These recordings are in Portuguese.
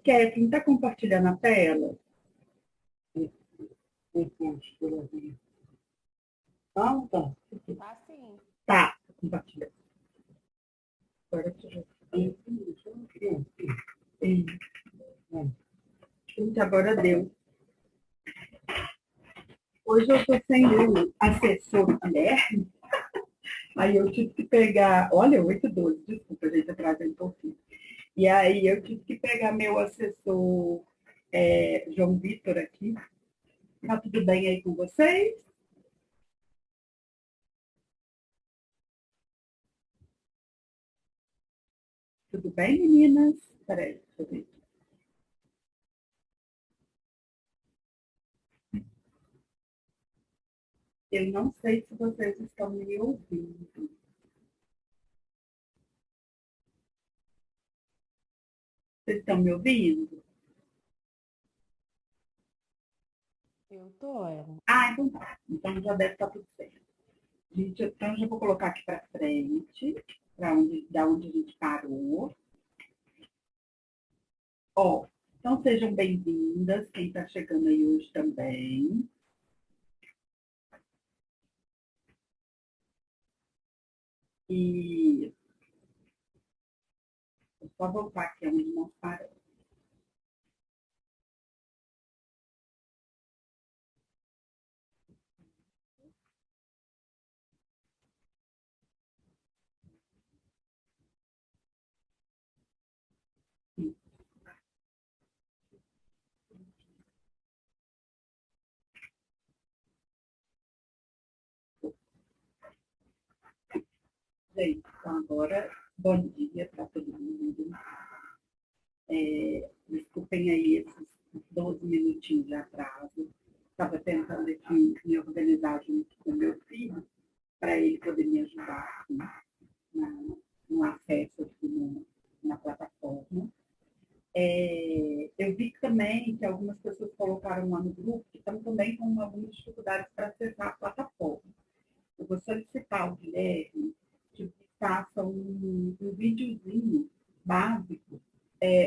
Kevin, está compartilhando a tela? Não, tá. Tá sim. Tá, compartilhando. Agora que já Gente, agora deu. Hoje eu estou sem o assessor Guilherme, aí eu tive que pegar, olha, 8:12, desculpa, gente, atrasei um pouquinho. E aí eu tive que pegar meu assessor João Vitor aqui. Tá tudo bem aí com vocês? Tudo bem, meninas? Peraí, deixa eu ver. Eu não sei se vocês estão me ouvindo. Vocês estão me ouvindo? Eu tô, ela. Ah, então tá. Então já deve estar tudo certo. Gente, então já vou colocar aqui para frente, da onde a gente parou. Ó, então sejam bem-vindas, quem está chegando aí hoje também. E vou só voltar aqui onde nós paramos. Gente, então agora, bom dia para todo mundo. Desculpem aí esses 12 minutinhos de atraso. Estava tentando aqui me organizar junto com meu filho, para ele poder me ajudar aqui no acesso aqui na plataforma. Eu vi também que algumas pessoas colocaram lá no grupo que estão também com algumas dificuldades para acessar a plataforma. Eu vou solicitar ao Guilherme que faça um videozinho básico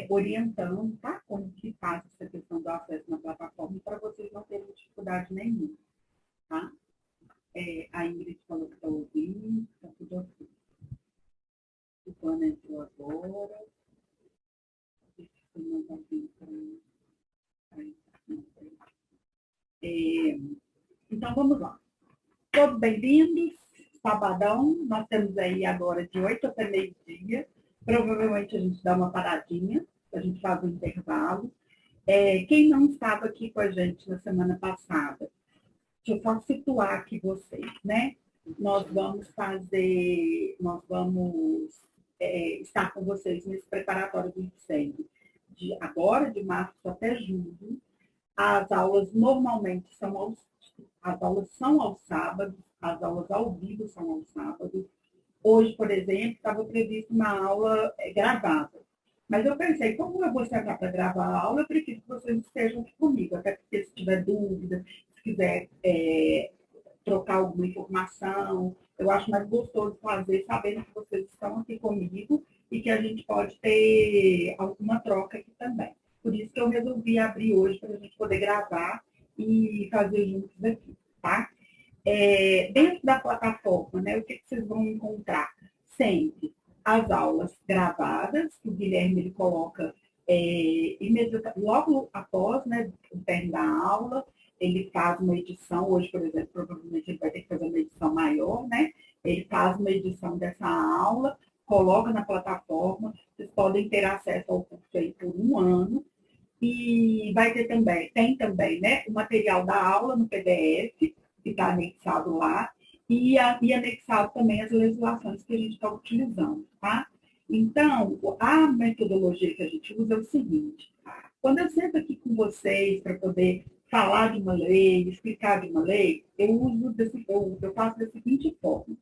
orientando, tá? Como que faz essa questão do acesso na plataforma para vocês não terem dificuldade nenhuma, tá? A Ingrid falou que está ouvindo, está tudo ok. O Ana entrou agora. Deixa eu mandar alguém para entrar. Então, vamos lá. Todos bem-vindos. Sabadão, nós temos aí agora de 8 até meio-dia. Provavelmente a gente dá uma paradinha, a gente faz um intervalo. Quem não estava aqui com a gente na semana passada, deixa eu só situar aqui vocês, né? Nós vamos estar com vocês nesse preparatório do incêndio de agora, de março até julho. As aulas normalmente as aulas são aos sábados, as aulas ao vivo são aos sábados. Hoje, por exemplo, estava prevista uma aula gravada. Mas eu pensei, como eu vou sentar para gravar a aula, eu prefiro que vocês estejam aqui comigo, até porque se tiver dúvida, se quiser trocar alguma informação, eu acho mais gostoso fazer sabendo que vocês estão aqui comigo e que a gente pode ter alguma troca aqui também. Por isso que eu resolvi abrir hoje para a gente poder gravar e fazer juntos aqui, tá? Dentro da plataforma, né, o que vocês vão encontrar? Sempre as aulas gravadas, que o Guilherme ele coloca logo após, né, o término da aula, ele faz uma edição, hoje, por exemplo, provavelmente ele vai ter que fazer uma edição maior, né? Ele faz uma edição dessa aula, coloca na plataforma, vocês podem ter acesso ao curso aí por um ano, e tem também, né, o material da aula no PDF, que está anexado lá, e anexado também as legislações que a gente está utilizando, tá? Então, a metodologia que a gente usa é o seguinte: quando eu sento aqui com vocês para poder falar de uma lei, explicar de uma lei, eu faço da seguinte forma.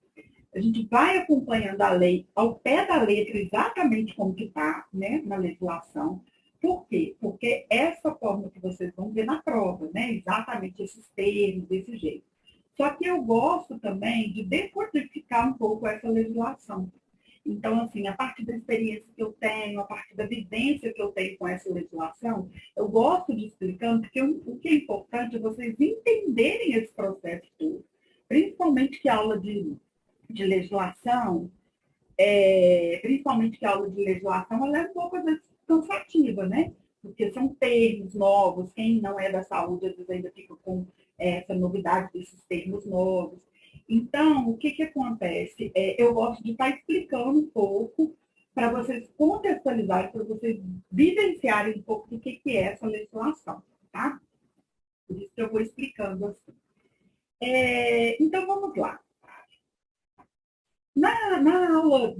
A gente vai acompanhando a lei ao pé da letra, exatamente como que está, né, na legislação. Por quê? Porque essa forma que vocês vão ver na prova, né, exatamente esses termos, desse jeito. Só que eu gosto também de decodificar um pouco essa legislação. Então, assim, a partir da experiência que eu tenho, a partir da vivência que eu tenho com essa legislação, eu gosto de explicando, porque o que é importante é vocês entenderem esse processo todo. Principalmente que a aula de legislação, principalmente que a aula de legislação, ela é um pouco, às vezes, cansativa, né? Porque são termos novos, quem não é da saúde, às vezes ainda fica com essa novidade desses termos novos. Então, o que acontece? Eu gosto de estar explicando um pouco para vocês contextualizarem, para vocês vivenciarem um pouco do que é essa legislação, tá? Por isso que eu vou explicando assim. Então, vamos lá. Na aula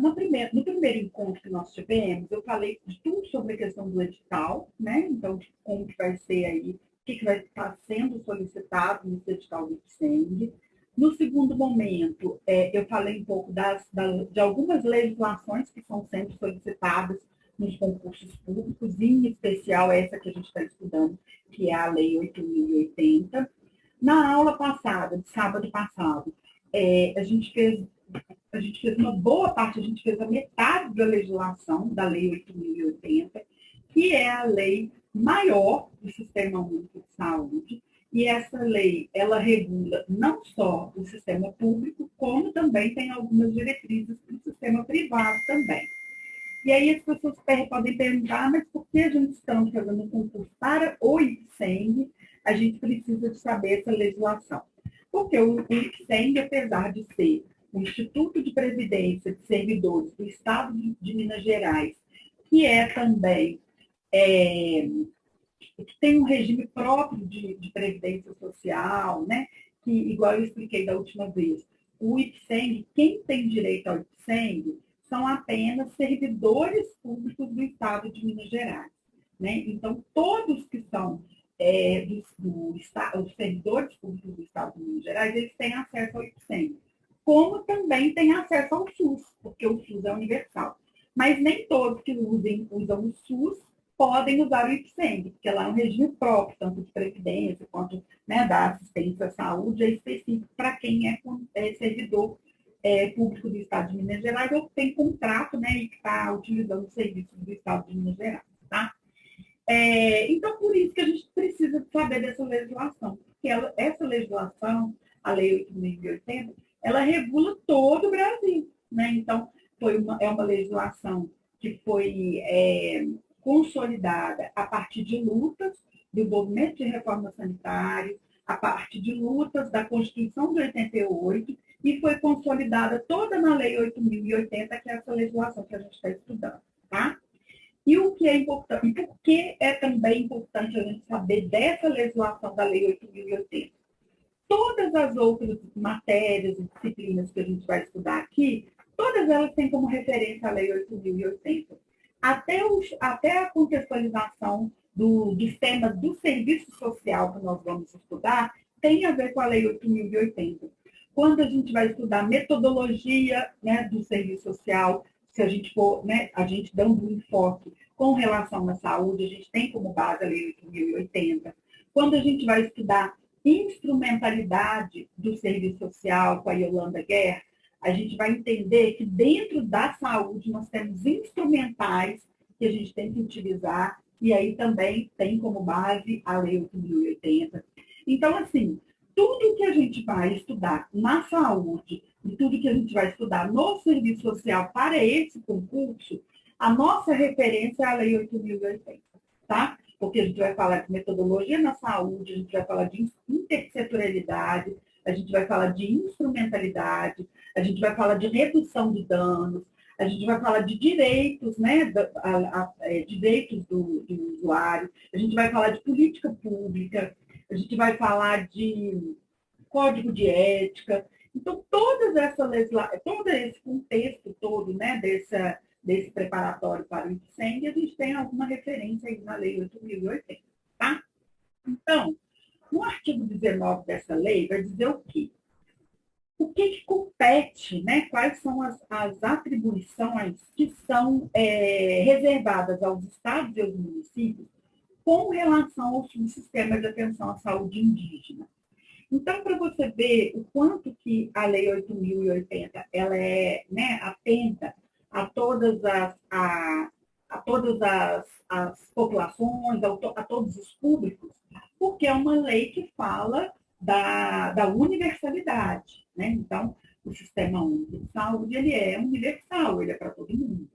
no primeiro encontro que nós tivemos, eu falei de tudo sobre a questão do edital, né? Então, de como que vai ser aí, o que vai estar sendo solicitado nesse edital do IPSENG. No segundo momento, eu falei um pouco de algumas legislações que estão sendo solicitadas nos concursos públicos, em especial essa que a gente está estudando, que é a Lei 8.080. Na aula passada, de sábado passado, a gente fez uma boa parte, a gente fez a metade da legislação da Lei 8.080, que é a lei maior do Sistema Único de Saúde. E essa lei, ela regula não só o sistema público, como também tem algumas diretrizes para o sistema privado também. E aí as pessoas podem perguntar, mas por que a gente está fazendo um concurso para o IPSENG? A gente precisa de saber essa legislação. Porque o IPSENG, apesar de ser o Instituto de Previdência de Servidores do Estado de Minas Gerais, que é também, que tem um regime próprio de previdência social, né? Que, igual eu expliquei da última vez, o IPSENG, quem tem direito ao IPSENG são apenas servidores públicos do Estado de Minas Gerais. Né? Então, todos que são os servidores públicos do Estado de Minas Gerais, eles têm acesso ao IPSENG, como também têm acesso ao SUS, porque o SUS é universal. Mas nem todos que usam o SUS podem usar o IPSENG, porque lá é um regime próprio, tanto de previdência quanto, né, da assistência à saúde, é específico para quem é servidor público do Estado de Minas Gerais ou que tem contrato, né, e que está utilizando os serviços do Estado de Minas Gerais. Tá? Então, por isso que a gente precisa saber dessa legislação, porque essa legislação, a Lei 8.080, ela regula todo o Brasil. Né? Então, é uma legislação que foi consolidada a partir de lutas do movimento de reforma sanitária, a partir de lutas da Constituição de 88, e foi consolidada toda na Lei 8.080, que é essa legislação que a gente está estudando. Tá? E o que é importante, e por que é também importante a gente saber dessa legislação da Lei 8.080? Todas as outras matérias e disciplinas que a gente vai estudar aqui, todas elas têm como referência a Lei 8.080. Até a contextualização dos temas do serviço social que nós vamos estudar tem a ver com a Lei 8.080. Quando a gente vai estudar metodologia, né, do serviço social, se a gente for, né, a gente dando um enfoque com relação à saúde, a gente tem como base a Lei 8.080. Quando a gente vai estudar instrumentalidade do serviço social com a Yolanda Guerra, a gente vai entender que dentro da saúde nós temos instrumentais que a gente tem que utilizar, e aí também tem como base a Lei 8.080. Então, assim, tudo que a gente vai estudar na saúde e tudo que a gente vai estudar no serviço social para esse concurso, a nossa referência é a Lei 8.080, tá? Porque a gente vai falar de metodologia na saúde, a gente vai falar de intersetorialidade, a gente vai falar de instrumentalidade, a gente vai falar de redução de danos, a gente vai falar de direitos, né, direitos do usuário, a gente vai falar de política pública, a gente vai falar de código de ética. Então, todo esse contexto todo, né, desse preparatório para o IPSENG, a gente tem alguma referência aí na Lei 8.080, tá? Então, no artigo 19 dessa lei, vai dizer o quê? O que compete, né? Quais são as atribuições que são reservadas aos estados e aos municípios com relação ao sistema de atenção à saúde indígena. Então, para você ver o quanto que a Lei 8.080 ela é, né, atenta a todas as populações, a todos os públicos, porque é uma lei que fala da universalidade, né? Então, o Sistema Único de Saúde, ele é universal, ele é para todo mundo.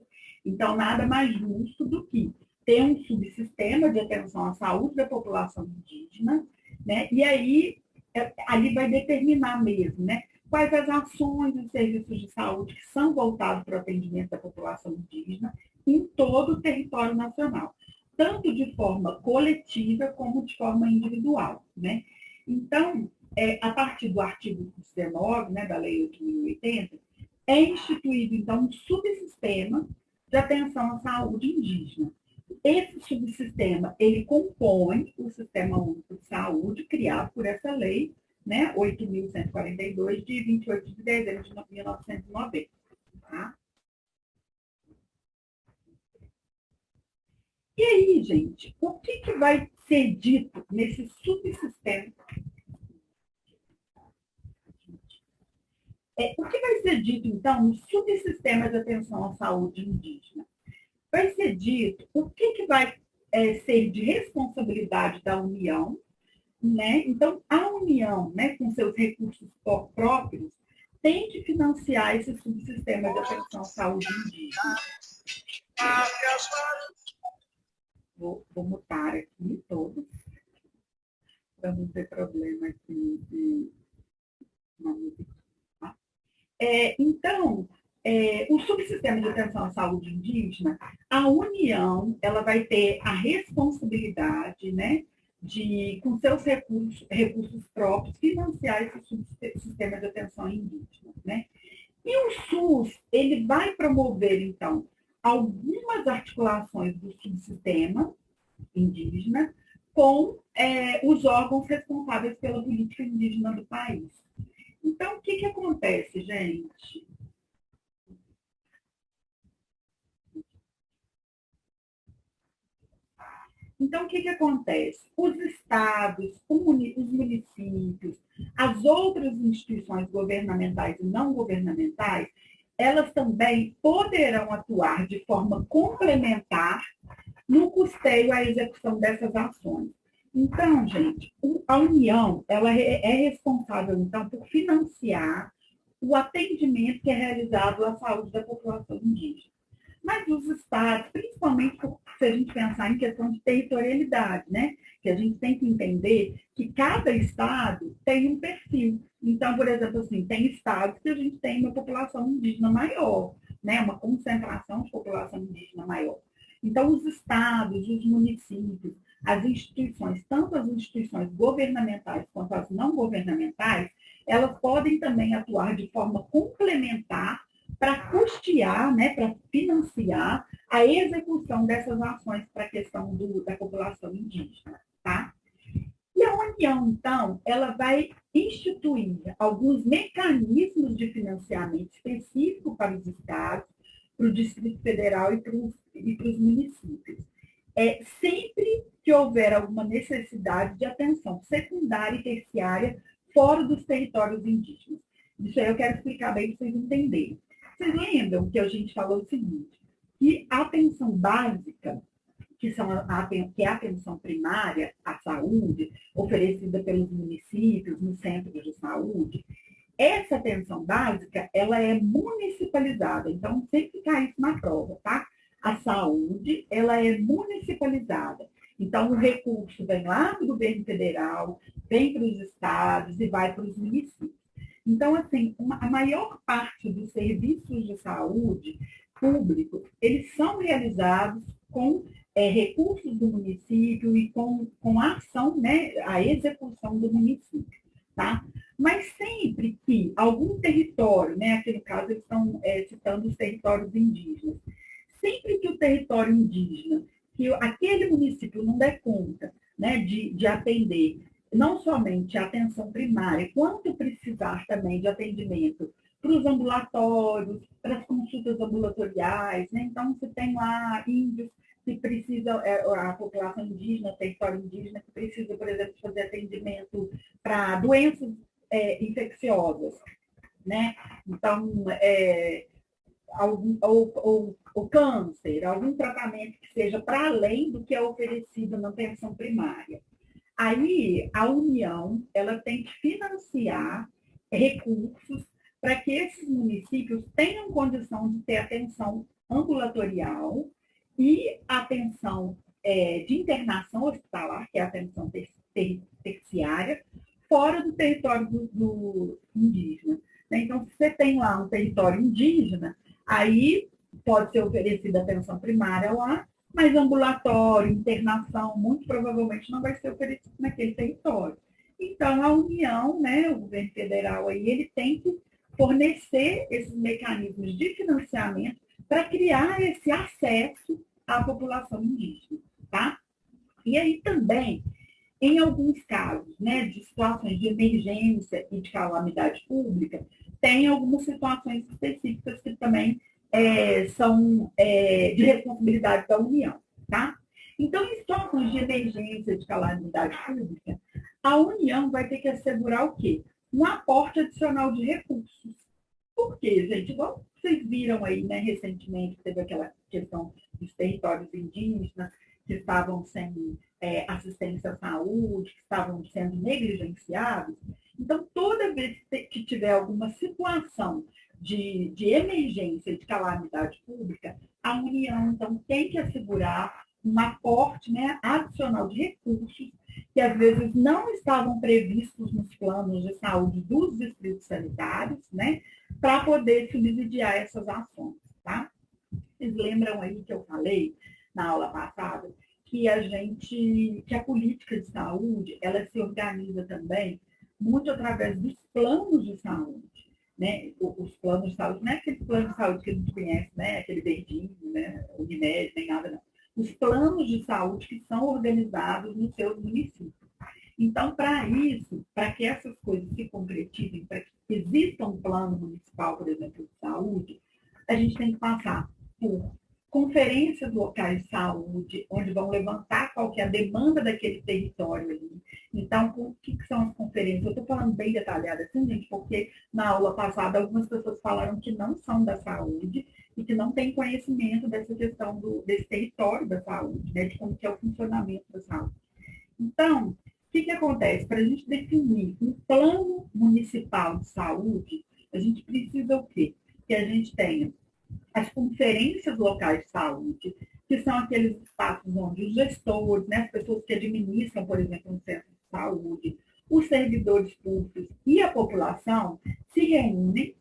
Então, nada mais justo do que ter um subsistema de atenção à saúde da população indígena, né? E aí, ali vai determinar mesmo, né? Quais as ações e serviços de saúde que são voltados para o atendimento da população indígena em todo o território nacional, tanto de forma coletiva como de forma individual, né? Então, a partir do artigo 19, né, da Lei 8.080, é instituído, então, um subsistema de atenção à saúde indígena. Esse subsistema, ele compõe o Sistema Único de Saúde, criado por essa lei, né, 8.142, de 28 de dezembro de 1990. Tá? E aí, gente, o que vai ser dito nesse subsistema? O que vai ser dito, então, no subsistema de atenção à saúde indígena? Vai ser dito o que vai ser de responsabilidade da União, né? Então, a União, né, com seus recursos próprios, tem que financiar esse subsistema de atenção à saúde indígena. Vou mutar aqui todos, para não ter problema aqui de música. Tá? Então, o subsistema de atenção à saúde indígena, a União ela vai ter a responsabilidade, né, de, com seus recursos próprios, financiar esse subsistema de atenção indígena. Né? E o SUS, ele vai promover, então, algumas articulações do subsistema indígena com os órgãos responsáveis pela política indígena do país. Então, o que acontece, gente? Então, o que acontece? Os estados, os municípios, as outras instituições governamentais e não governamentais, elas também poderão atuar de forma complementar no custeio à execução dessas ações. Então, gente, a União ela é responsável, então, por financiar o atendimento que é realizado à saúde da população indígena. Mas os estados, principalmente se a gente pensar em questão de territorialidade, né? Que a gente tem que entender que cada estado tem um perfil. Então, por exemplo, assim, tem estados que a gente tem uma população indígena maior, né? Uma concentração de população indígena maior. Então, os estados, os municípios, as instituições, tanto as instituições governamentais quanto as não governamentais, elas podem também atuar de forma complementar para custear, né, para financiar a execução dessas ações para a questão da população indígena. Tá? E a União, então, ela vai instituir alguns mecanismos de financiamento específico para os estados, para o Distrito Federal e para os municípios. Sempre que houver alguma necessidade de atenção secundária e terciária fora dos territórios indígenas. Isso aí eu quero explicar bem para vocês entenderem. Vocês lembram que a gente falou o seguinte, que a atenção básica, que é a atenção primária à saúde, oferecida pelos municípios, nos centros de saúde, essa atenção básica, ela é municipalizada. Então, sempre cai isso na prova, tá? A saúde, ela é municipalizada. Então, o recurso vem lá do governo federal, vem para os estados e vai para os municípios. Então, assim, a maior parte dos serviços de saúde públicos, eles são realizados com recursos do município e com a ação, né, a execução do município. Tá? Mas sempre que algum território, né, aqui no caso eles estão citando os territórios indígenas, sempre que o território indígena, que aquele município não der conta, né, de atender não somente a atenção primária, quanto precisar também de atendimento para os ambulatórios, para as consultas ambulatoriais, né? Então, você tem lá índios se precisa, a população indígena, território indígena, que precisa, por exemplo, fazer atendimento para doenças infecciosas, né? Então, ou câncer, algum tratamento que seja para além do que é oferecido na atenção primária. Aí, a União, ela tem que financiar recursos para que esses municípios tenham condição de ter atenção ambulatorial e atenção de internação hospitalar, que é a atenção terciária, fora do território do indígena. Então, se você tem lá um território indígena, aí pode ser oferecida atenção primária lá, mas ambulatório, internação, muito provavelmente não vai ser oferecido naquele território. Então, a União, né, o governo federal, aí, ele tem que fornecer esses mecanismos de financiamento para criar esse acesso à população indígena. Tá? E aí também, em alguns casos, né, de situações de emergência e de calamidade pública, tem algumas situações específicas que também são de responsabilidade da União. Tá? Então, em situações de emergência e de calamidade pública, a União vai ter que assegurar o quê? Um aporte adicional de recursos. Por quê, gente? Igual vocês viram aí, né, recentemente, teve aquela questão dos territórios indígenas que estavam sem assistência à saúde, que estavam sendo negligenciados. Então, toda vez que tiver alguma situação de emergência, de calamidade pública, a União, então, tem que assegurar um aporte, né, adicional de recursos que às vezes não estavam previstos nos planos de saúde dos distritos sanitários, né, para poder subsidiar essas ações. Tá? Vocês lembram aí que eu falei na aula passada que a política de saúde, ela se organiza também muito através dos planos de saúde. Né? Os planos de saúde, não é aquele plano de saúde que a gente conhece, né? Aquele verdinho, né? Unimed, nem nada, não. Os planos de saúde que são organizados nos seus municípios. Então, para isso, para que essas coisas se concretizem, para que exista um plano municipal, por exemplo, de saúde, a gente tem que passar por conferências locais de saúde, onde vão levantar qual que é a demanda daquele território ali. Então, o que são as conferências? Eu estou falando bem detalhado assim, gente, porque na aula passada algumas pessoas falaram que não são da saúde e que não têm conhecimento dessa questão desse território da saúde, né, de como que é o funcionamento da saúde. Então, o que acontece? Para a gente definir um plano municipal de saúde, a gente precisa o quê? Que a gente tenha as conferências locais de saúde, que são aqueles espaços onde os gestores, né, as pessoas que administram, por exemplo, um centro de saúde, os servidores públicos e a população se reúnem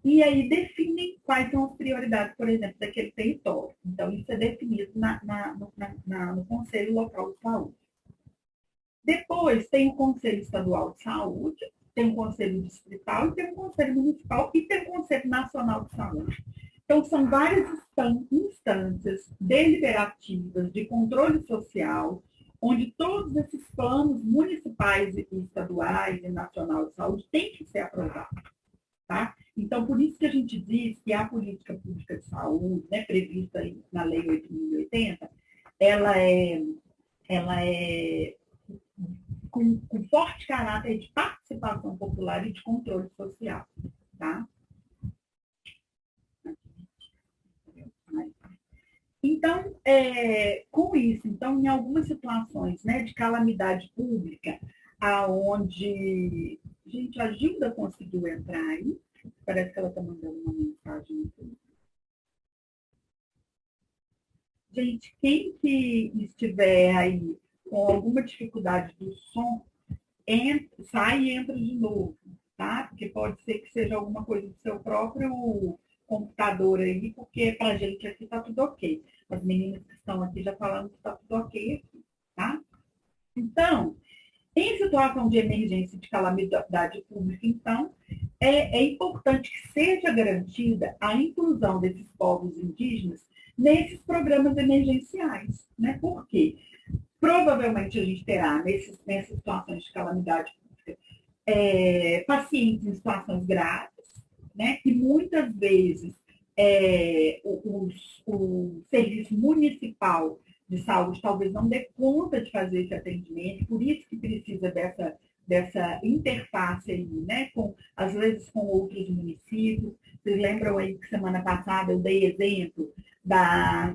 e aí definem quais são as prioridades, por exemplo, daquele território. Então, isso é definido no Conselho Local de Saúde. Depois, tem o Conselho Estadual de Saúde, tem o Conselho Distrital, tem o Conselho Municipal e tem o Conselho Nacional de Saúde. Então, são várias instâncias deliberativas de controle social, onde todos esses planos municipais e estaduais e nacional de saúde têm que ser aprovados. Tá? Então, por isso que a gente diz que a política pública de saúde, né, prevista na Lei 8.080, ela é com forte caráter de participação popular e de controle social. Tá? Então, com isso, então, em algumas situações, né, de calamidade pública, aonde, gente, a Gilda conseguiu entrar aí, parece que ela está mandando uma mensagem aqui. Gente, quem que estiver aí com alguma dificuldade do som, sai e entra de novo, tá? Porque pode ser que seja alguma coisa do seu próprio computador aí, porque para a gente aqui está tudo ok. As meninas que estão aqui já falando que está tudo ok aqui, tá? Então, em situação de emergência de calamidade pública, então, é importante que seja garantida a inclusão desses povos indígenas nesses programas emergenciais, né? Por quê? Provavelmente a gente terá, nessas situações de calamidade pública, pacientes em situações graves, né? E muitas vezes o serviço municipal de saúde talvez não dê conta de fazer esse atendimento, por isso que precisa dessa interface aí, né, às vezes com outros municípios. Vocês lembram aí que semana passada eu dei exemplo da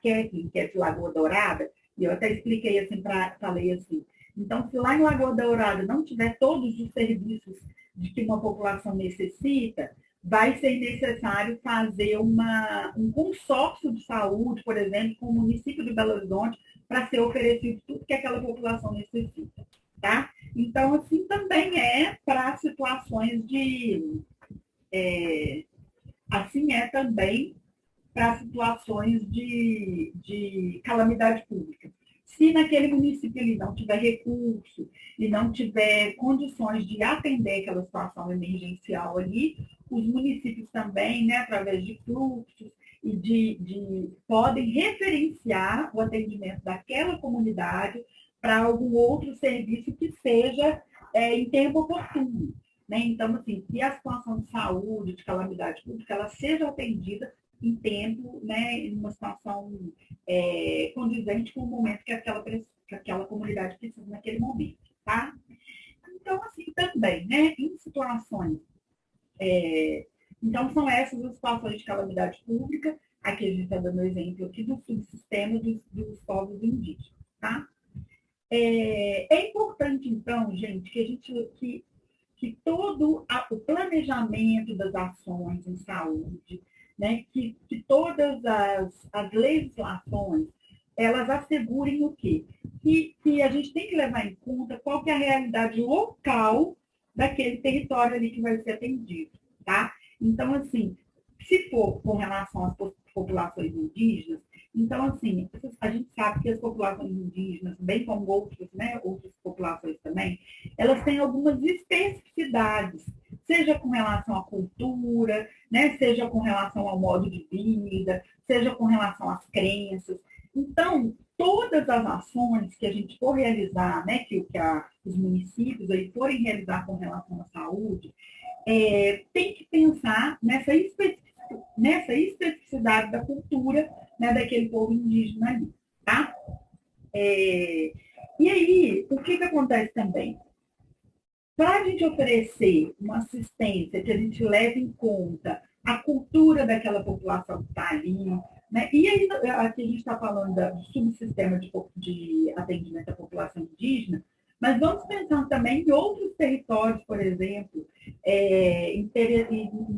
Kathleen, que é de Lagoa Dourada, e eu até expliquei assim, falei assim, então se lá em Lagoa Dourada não tiver todos os serviços de que uma população necessita, vai ser necessário fazer um consórcio de saúde, por exemplo, com o município de Belo Horizonte, para ser oferecido tudo que aquela população necessita. Tá? Então, assim também é para situações assim é também para situações de calamidade pública. Se naquele município ele não tiver recurso e não tiver condições de atender aquela situação emergencial ali, os municípios também, né, através de fluxos e podem referenciar o atendimento daquela comunidade para algum outro serviço que seja em tempo oportuno. Né? Então, assim, que a situação de saúde, de calamidade pública, ela seja atendida em tempo, né, em uma situação condizente com o momento que aquela comunidade precisa naquele momento, tá? Então, assim, também, né, em situações, então são essas as situações de calamidade pública, aqui a gente está dando exemplo aqui do subsistema dos povos indígenas, tá? É importante, então, gente, que todo o planejamento das ações em saúde, né, que todas as legislações, elas assegurem o quê? Que a gente tem que levar em conta qual que é a realidade local daquele território ali que vai ser atendido, tá? Então, assim, se for com relação às populações indígenas, então, assim, a gente sabe que as populações indígenas, bem como outras populações também, elas têm algumas especificidades, seja com relação à cultura, né, seja com relação ao modo de vida, seja com relação às crenças. Então, todas as ações que a gente for realizar, né, que os municípios aí forem realizar com relação à saúde, tem que pensar nessa especificidade da cultura, né, daquele povo indígena ali, tá? E aí, o que acontece também? Para a gente oferecer uma assistência que a gente leve em conta a cultura daquela população que está ali, né? E aí, aqui a gente está falando do subsistema de atendimento à população indígena, mas vamos pensar também em outros territórios, por exemplo, em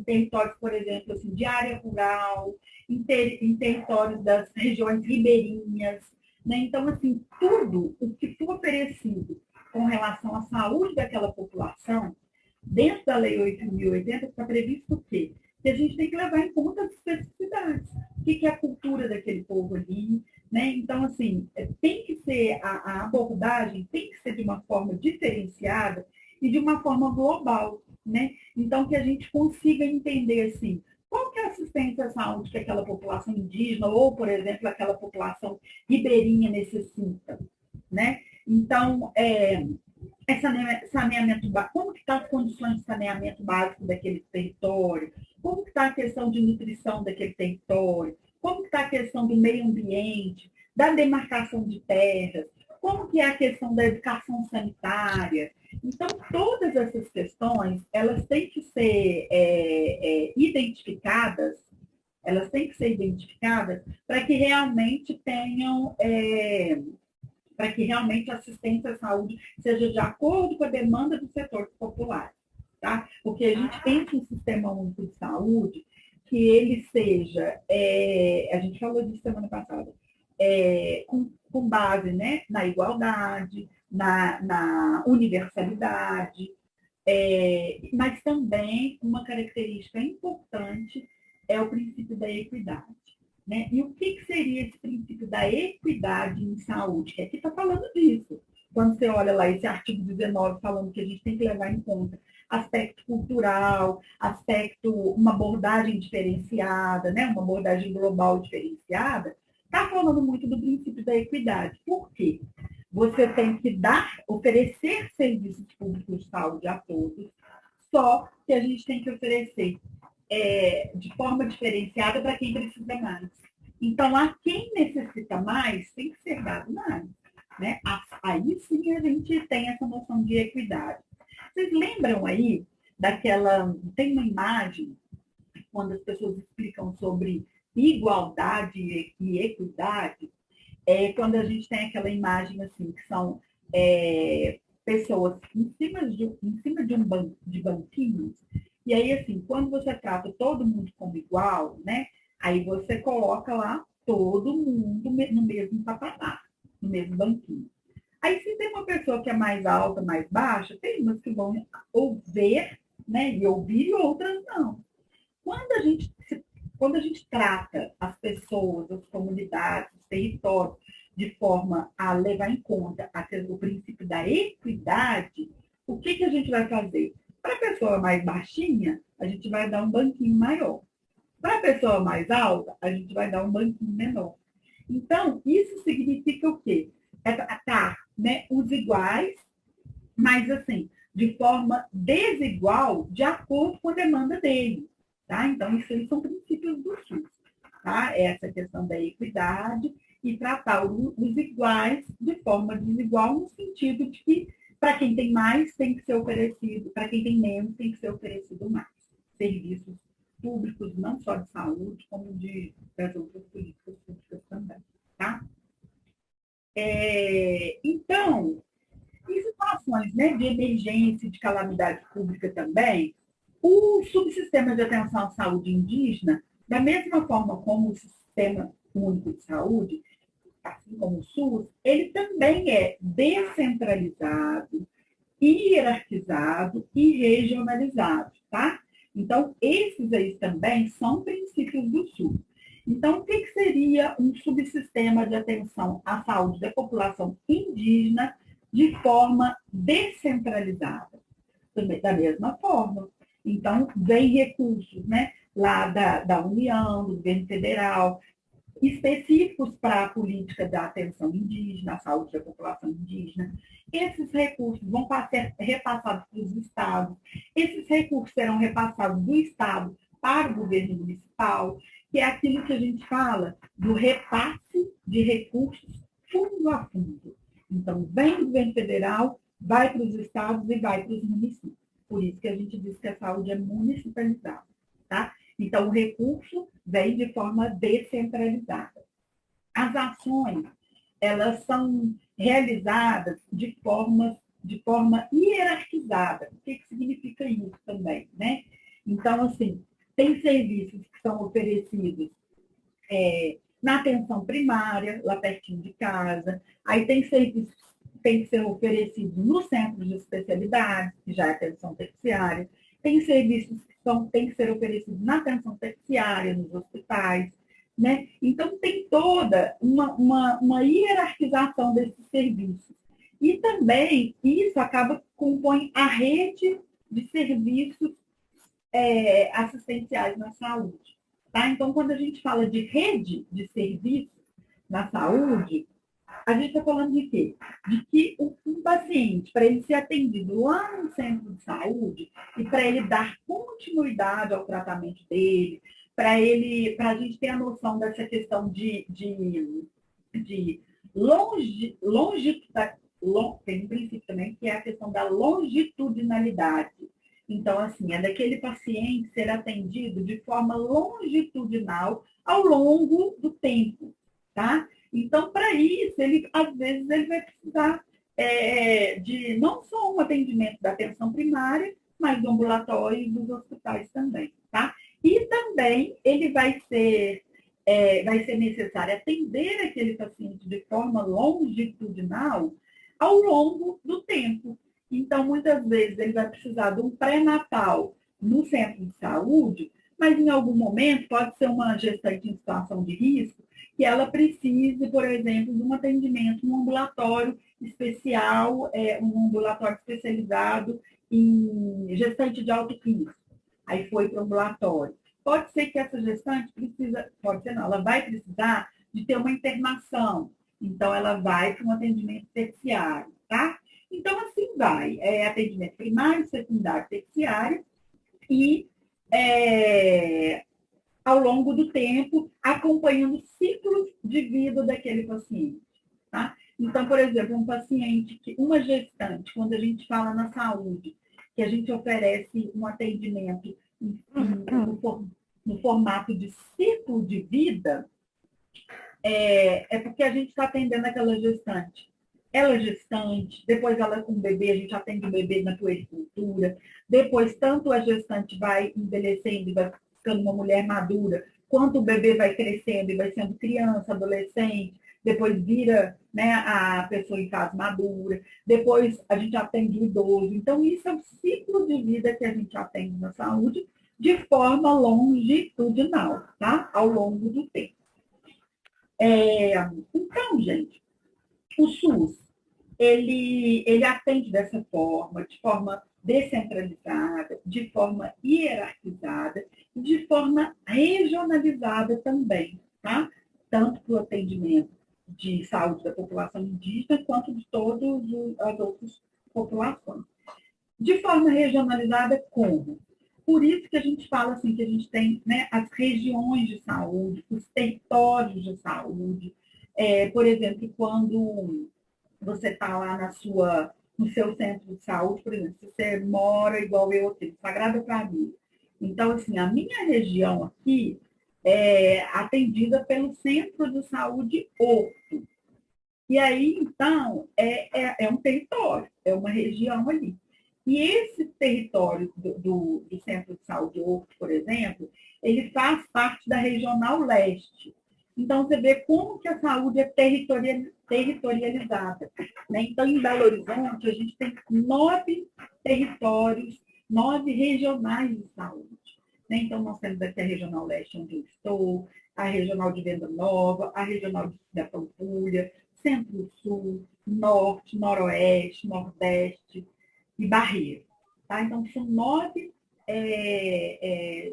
territórios, por exemplo, assim, de área rural, em territórios das regiões ribeirinhas, né? Então, assim, tudo o que for oferecido com relação à saúde daquela população, dentro da Lei 8.080 está previsto o quê? Que a gente tem que levar em conta as especificidades. O que é a cultura daquele povo ali, né? Então, assim, tem que ser, a abordagem tem que ser de uma forma diferenciada e de uma forma global, né? Então, que a gente consiga entender, assim, qual que é a assistência à saúde que aquela população indígena ou, por exemplo, aquela população ribeirinha necessita, né? Então, saneamento, como que estão as condições de saneamento básico daquele território, como que está a questão de nutrição daquele território, como que está a questão do meio ambiente, da demarcação de terras, como que é a questão da educação sanitária. Então, todas essas questões, elas têm que ser identificadas, para que realmente tenham para que realmente a assistência à saúde seja de acordo com a demanda do setor popular. Tá? Porque a gente pensa um sistema único de saúde que ele seja, a gente falou disso semana passada, com base, né, na igualdade, na universalidade, mas também uma característica importante é o princípio da equidade. Né? E o que seria esse princípio da equidade em saúde? Que aqui está falando disso. Quando você olha lá esse artigo 19 falando que a gente tem que levar em conta aspecto cultural, uma abordagem diferenciada, né? Uma abordagem global diferenciada, está falando muito do princípio da equidade. Por quê? Você tem que oferecer serviços públicos de saúde a todos, só que a gente tem que oferecer de forma diferenciada para quem precisa mais. Então, a quem necessita mais, tem que ser dado mais. Né? Aí sim a gente tem essa noção de equidade. Vocês lembram aí daquela. Tem uma imagem, quando as pessoas explicam sobre igualdade e equidade, quando a gente tem aquela imagem assim, que são pessoas em cima de de banquinhos, e aí assim, quando você trata todo mundo como igual, né? Aí você coloca lá todo mundo no mesmo patamar, no mesmo banquinho. Aí se tem uma pessoa que é mais alta, mais baixa, tem umas que vão ouvir, né, e ouvir e outras não. Quando a gente, quando a gente trata as pessoas, as comunidades, os territórios, de forma a levar em conta o princípio da equidade, o que, que a gente vai fazer? Para a pessoa mais baixinha, a gente vai dar um banquinho maior. Para a pessoa mais alta, a gente vai dar um banquinho menor. Então, isso significa o quê? É tratar, né, os iguais, mas assim, de forma desigual, de acordo com a demanda dele. Tá? Então, isso aí são princípios do SUS. Tá? Essa questão da equidade e tratar os iguais de forma desigual, no sentido de que para quem tem mais tem que ser oferecido, para quem tem menos tem que ser oferecido mais. Serviços públicos, não só de saúde, como das outras políticas públicas também. Tá? Então, em situações, né, de emergência, de calamidade pública também, o subsistema de atenção à saúde indígena, da mesma forma como o Sistema Único de Saúde, assim como o SUS, ele também é descentralizado, hierarquizado e regionalizado, tá? Então, esses aí também são princípios do SUS. Então, o que seria um subsistema de atenção à saúde da população indígena de forma descentralizada? Também da mesma forma. Então, vem recursos, né, lá da União, do governo federal, específicos para a política da atenção indígena, a saúde da população indígena. Esses recursos vão ser repassados para os estados, esses recursos serão repassados do estado para o governo municipal, que é aquilo que a gente fala do repasse de recursos fundo a fundo. Então, vem do governo federal, vai para os estados e vai para os municípios. Por isso que a gente diz que a saúde é municipalizada. Tá? Então, o recurso vem de forma descentralizada. As ações, elas são realizadas de forma hierarquizada. O que significa isso também, né? Então, assim, tem serviços que são oferecidos na atenção primária, lá pertinho de casa. Aí tem serviços que têm que ser oferecidos no centro de especialidade, que já é atenção terciária. Tem serviços que têm que ser oferecidos na atenção terciária, nos hospitais. Né? Então, tem toda uma hierarquização desses serviços. E também isso compõe a rede de serviços assistenciais na saúde. Tá? Então, quando a gente fala de rede de serviços na saúde, a gente está falando de quê? De que um paciente, para ele ser atendido lá no centro de saúde e para ele dar continuidade ao tratamento dele, para a gente ter a noção dessa questão de tem um princípio também que é a questão da longitudinalidade. Então, assim, é daquele paciente ser atendido de forma longitudinal ao longo do tempo, tá? Então, para isso, às vezes, ele vai precisar de não só um atendimento da atenção primária, mas do ambulatório e dos hospitais também, tá? E também ele vai ser necessário atender aquele paciente de forma longitudinal ao longo do tempo. Então, muitas vezes, ele vai precisar de um pré-natal no centro de saúde, mas em algum momento pode ser uma gestante em situação de risco, que ela precise, por exemplo, de um atendimento no ambulatório especial, um ambulatório especializado em gestante de alto risco. Aí foi para o ambulatório. Pode ser que essa gestante pode ser não, ela vai precisar de ter uma internação. Então, ela vai para um atendimento terciário, tá? Então, assim vai. Atendimento primário, secundário, terciário e ao longo do tempo, acompanhando ciclos de vida daquele paciente. Tá? Então, por exemplo, um paciente, uma gestante, quando a gente fala na saúde, que a gente oferece um atendimento no formato de ciclo de vida, é porque a gente está atendendo aquela gestante. Ela é gestante, depois ela com o bebê, a gente atende o bebê na puericultura, depois tanto a gestante vai envelhecendo e vai ficando uma mulher madura, quanto o bebê vai crescendo e vai sendo criança, adolescente, depois vira, né, a pessoa em fase madura, depois a gente atende o idoso. Então, isso é o ciclo de vida que a gente atende na saúde de forma longitudinal, tá? Ao longo do tempo. Então, gente, o SUS, ele atende dessa forma, de forma descentralizada, de forma hierarquizada e de forma regionalizada também, tá? Tanto para o atendimento de saúde da população indígena, quanto de todas as outras populações. De forma regionalizada, como? Por isso que a gente fala assim, que a gente tem, né, as regiões de saúde, os territórios de saúde. Por exemplo, quando você está lá no seu centro de saúde, por exemplo, se você mora igual eu aqui, Sagrada Família. Então, assim, a minha região aqui é atendida pelo Centro de Saúde Horto. E aí, então, é um território, é uma região ali. E esse território do Centro de Saúde Horto, por exemplo, ele faz parte da Regional Leste. Então, você vê como que a saúde é territorializada. Né? Então, em Belo Horizonte, a gente tem 9 territórios, 9 regionais de saúde. Né? Então, nós temos aqui a Regional Leste, onde eu estou, a Regional de Venda Nova, a Regional da Pampulha, Centro-Sul, Norte, Noroeste, Nordeste e Barreiro. Tá? Então, são 9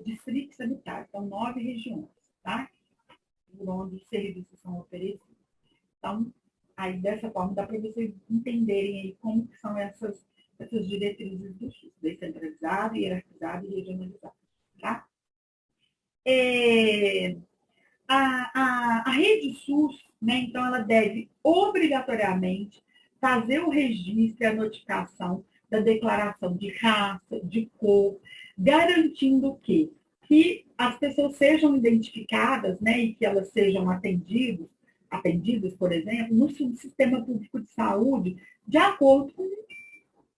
distritos sanitários, são 9 regiões, tá? Por onde os serviços são oferecidos. Então, aí dessa forma dá para vocês entenderem aí como que são essas diretrizes do SUS, descentralizado, hierarquizado e regionalizado. Tá? A rede SUS, né, então, ela deve obrigatoriamente fazer o registro e a notificação da declaração de raça, de cor, garantindo que as pessoas sejam identificadas, né, e que elas sejam atendidas, por exemplo, no sistema público de saúde, de acordo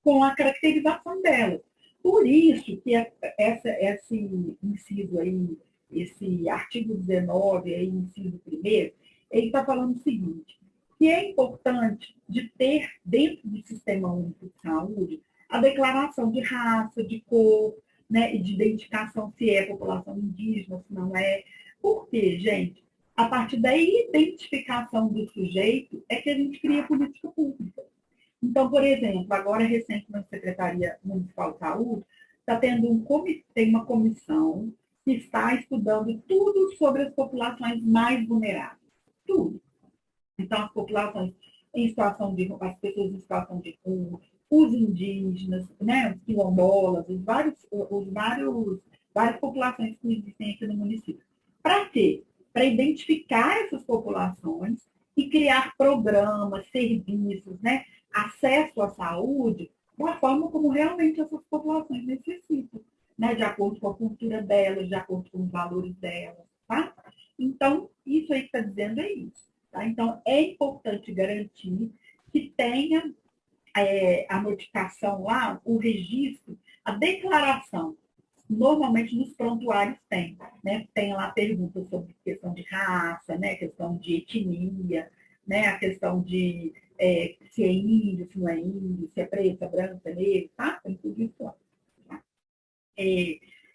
com a caracterização delas. Por isso que esse inciso aí, esse artigo 19, aí, inciso 1º, ele está falando o seguinte, que é importante de ter dentro do Sistema Único de Saúde a declaração de raça, de cor, né, e de identificação se é população indígena, se não é. Por quê, gente? A partir da identificação do sujeito é que a gente cria política pública. Então, por exemplo, agora recente na Secretaria Municipal de Saúde, tem uma comissão que está estudando tudo sobre as populações mais vulneráveis. Tudo. Então, as populações em situação de as pessoas em situação de rua, os indígenas, né, os quilombolas, várias populações que existem aqui no município. Para quê? Para identificar essas populações e criar programas, serviços, né, acesso à saúde, da forma como realmente essas populações necessitam, né, de acordo com a cultura delas, de acordo com os valores delas. Tá? Então, isso aí que está dizendo é isso. Tá? Então, é importante garantir que tenha a notificação lá, o registro, a declaração. Normalmente nos prontuários tem, né? Tem lá perguntas sobre questão de raça, né? Questão de etnia, né? A questão de se é índio, se não é índio, se é preto, se é branco, se é negro, tá? Tem tudo isso lá.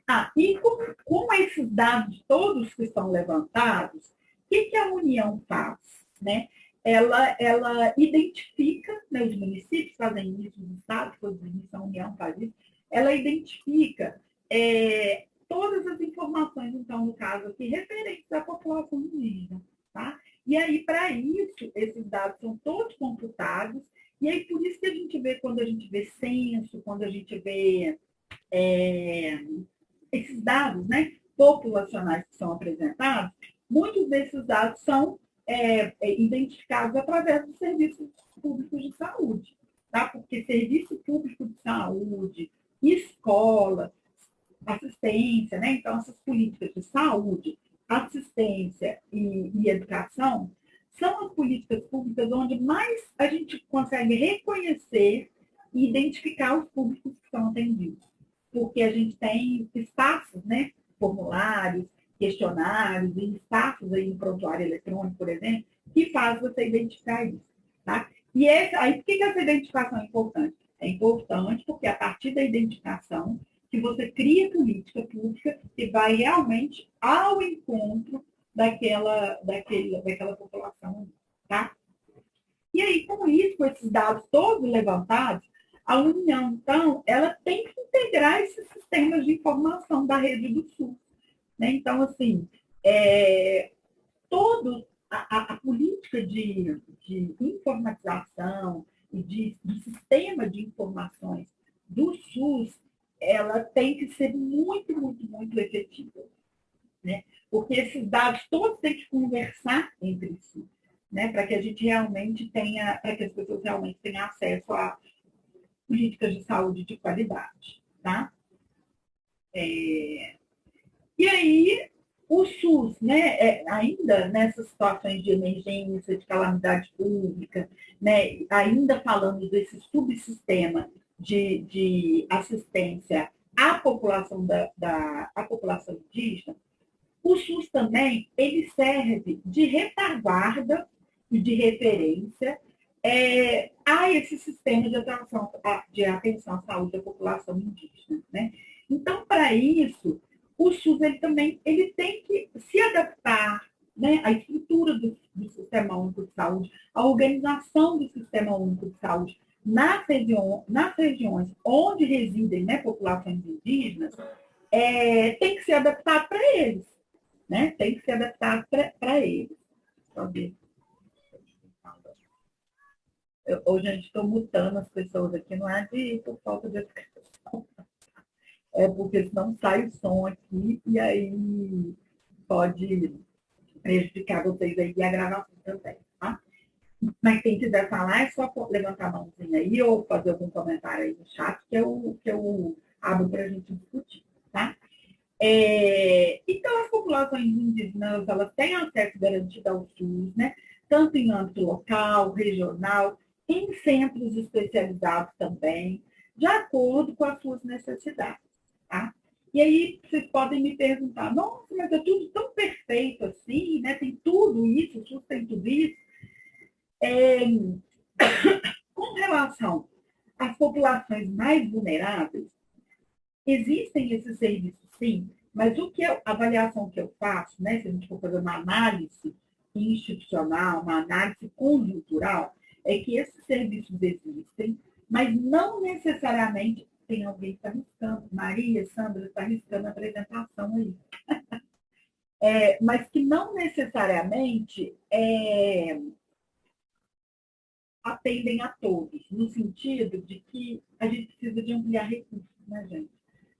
Tá? E com esses dados todos que estão levantados, o que a União faz? Né? Ela identifica, né, os municípios fazem isso, os estados, todos isso, a União faz isso, ela identifica todas as informações, então, no caso aqui, referentes à população indígena. Tá? E aí, para isso, esses dados são todos computados, e aí por isso que a gente vê, quando a gente vê censo, quando a gente vê esses dados, né? populacionais que são apresentados, muitos desses dados são identificados através dos serviços públicos de saúde, tá? Porque serviço público de saúde, escola, assistência, né? Então, essas políticas de saúde, assistência e educação são as políticas públicas onde mais a gente consegue reconhecer e identificar os públicos que são atendidos. Porque a gente tem espaços, né? Formulários, questionários e espaços aí no prontuário eletrônico, por exemplo, que faz você identificar isso. Tá? E aí, por que essa identificação é importante? É importante porque a partir da identificação que você cria política pública que vai realmente ao encontro daquela população. Tá? E aí, com isso, com esses dados todos levantados, a União, então, ela tem que integrar esses sistemas de informação da rede do SUS. Né? Então, assim, a política de informatização e do sistema de informações do SUS, ela tem que ser muito, muito, muito efetiva. Né? Porque esses dados todos têm que conversar entre si, né? Para que a gente realmente tenha, para que as pessoas realmente tenham acesso a políticas de saúde de qualidade. Tá? E aí, o SUS, né, ainda nessas situações de emergência, de calamidade pública, né, ainda falando desse subsistema de assistência à população, à população indígena, o SUS também ele serve de retaguarda e de referência a esse sistema de atenção à saúde da população indígena. Né? Então, para isso, o SUS ele tem que se adaptar, né, à estrutura do Sistema Único de Saúde, à organização do Sistema Único de Saúde nas regiões onde residem, né, populações indígenas, tem que se adaptar para eles. Né? Tem que se adaptar para eles. Hoje a gente está mutando as pessoas aqui, não é por falta de educação. É porque senão sai o som aqui e aí pode prejudicar vocês aí e a gravação também, tá? Mas quem quiser falar é só levantar a mãozinha aí ou fazer algum comentário aí no chat que eu abro para a gente discutir, tá? Então, as populações indígenas, elas têm acesso garantido ao SUS, né? Tanto em âmbito local, regional, em centros especializados também, de acordo com as suas necessidades. Tá? E aí, vocês podem me perguntar, nossa, mas é tudo tão perfeito assim, né? Tem tudo isso, o SUS tem tudo isso. Com relação às populações mais vulneráveis, existem esses serviços, sim, mas a avaliação que eu faço, né, se a gente for fazer uma análise institucional, uma análise conjuntural, é que esses serviços existem, mas não necessariamente tem alguém que está riscando. Maria, Sandra, está riscando a apresentação aí. Mas que não necessariamente atendem a todos, no sentido de que a gente precisa de ampliar recursos, né, gente?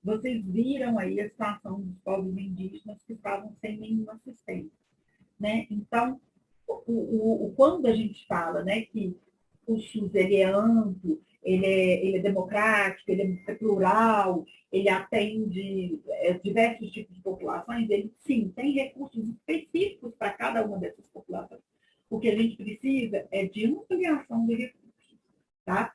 Vocês viram aí a situação dos povos indígenas que estavam sem nenhuma assistência. Né? Então, quando a gente fala, né, que o SUS ele é amplo, ele é democrático, ele é plural, ele atende diversos tipos de populações, ele sim tem recursos específicos para cada uma dessas populações. O que a gente precisa é de ampliação de recursos, tá?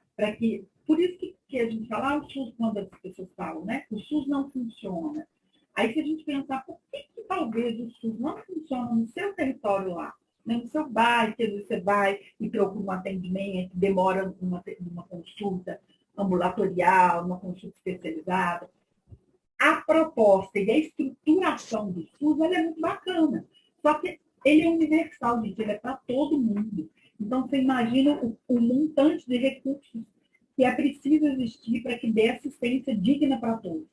Por isso que a gente fala, o SUS, quando as pessoas falam, né? O SUS não funciona. Aí, se a gente pensar, por que talvez o SUS não funciona no seu território lá, né? No seu bairro, que você vai e procura um atendimento, demora uma consulta ambulatorial, uma consulta especializada. A proposta e a estruturação do SUS ela é muito bacana. Só que ele é universal, gente, ele é para todo mundo. Então, você imagina o montante de recursos que é preciso existir para que dê assistência digna para todos.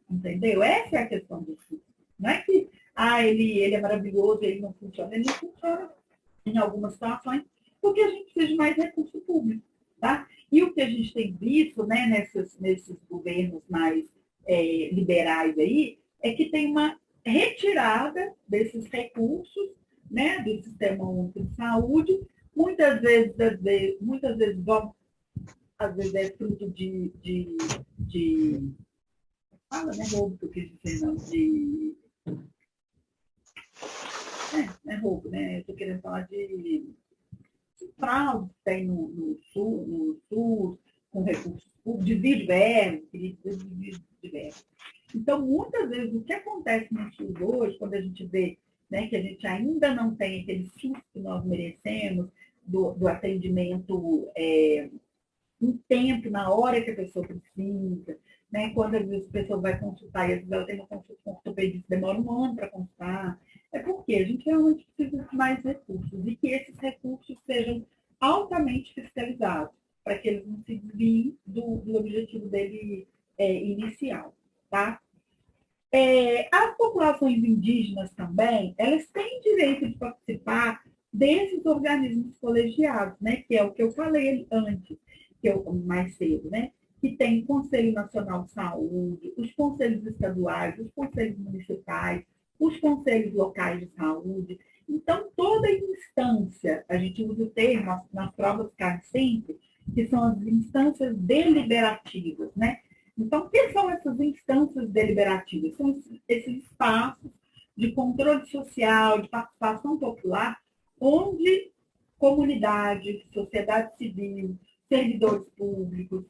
Entendeu? Essa é a questão do SUS. Não é que ele é maravilhoso, ele não funciona. Ele não funciona em algumas situações, porque a gente precisa de mais recurso público. Tá? E o que a gente tem visto, né, nesses governos mais liberais aí, é que tem uma retirada desses recursos, né, do Sistema Único de Saúde, muitas vezes às vezes é fruto de fala, né, roubo que eu quis dizer, não, não é roubo, né, eu estou querendo falar de fraude que tem no SUS, com recursos públicos, desvio de verbas, desvio de verbas. Então, muitas vezes, o que acontece no SUS hoje, quando a gente vê, né, que a gente ainda não tem aquele SUS que nós merecemos, do atendimento em tempo, na hora que a pessoa precisa, né? Quando às vezes a pessoa vai consultar e às vezes ela tem uma consulta com ortopedista, demora um ano para consultar, é porque a gente realmente precisa de mais recursos e que esses recursos sejam altamente fiscalizados, para que eles não se desviem do objetivo dele inicial, tá? As populações indígenas também, elas têm direito de participar desses organismos colegiados, né? Que é o que eu falei antes, que eu mais cedo, né? Que tem o Conselho Nacional de Saúde, os conselhos estaduais, os conselhos municipais, os conselhos locais de saúde. Então, toda instância, a gente usa o termo nas provas cai sempre, que são as instâncias deliberativas, né? Então, o que são essas instâncias deliberativas? São esses espaços de controle social, de participação popular, onde comunidade, sociedade civil, servidores públicos,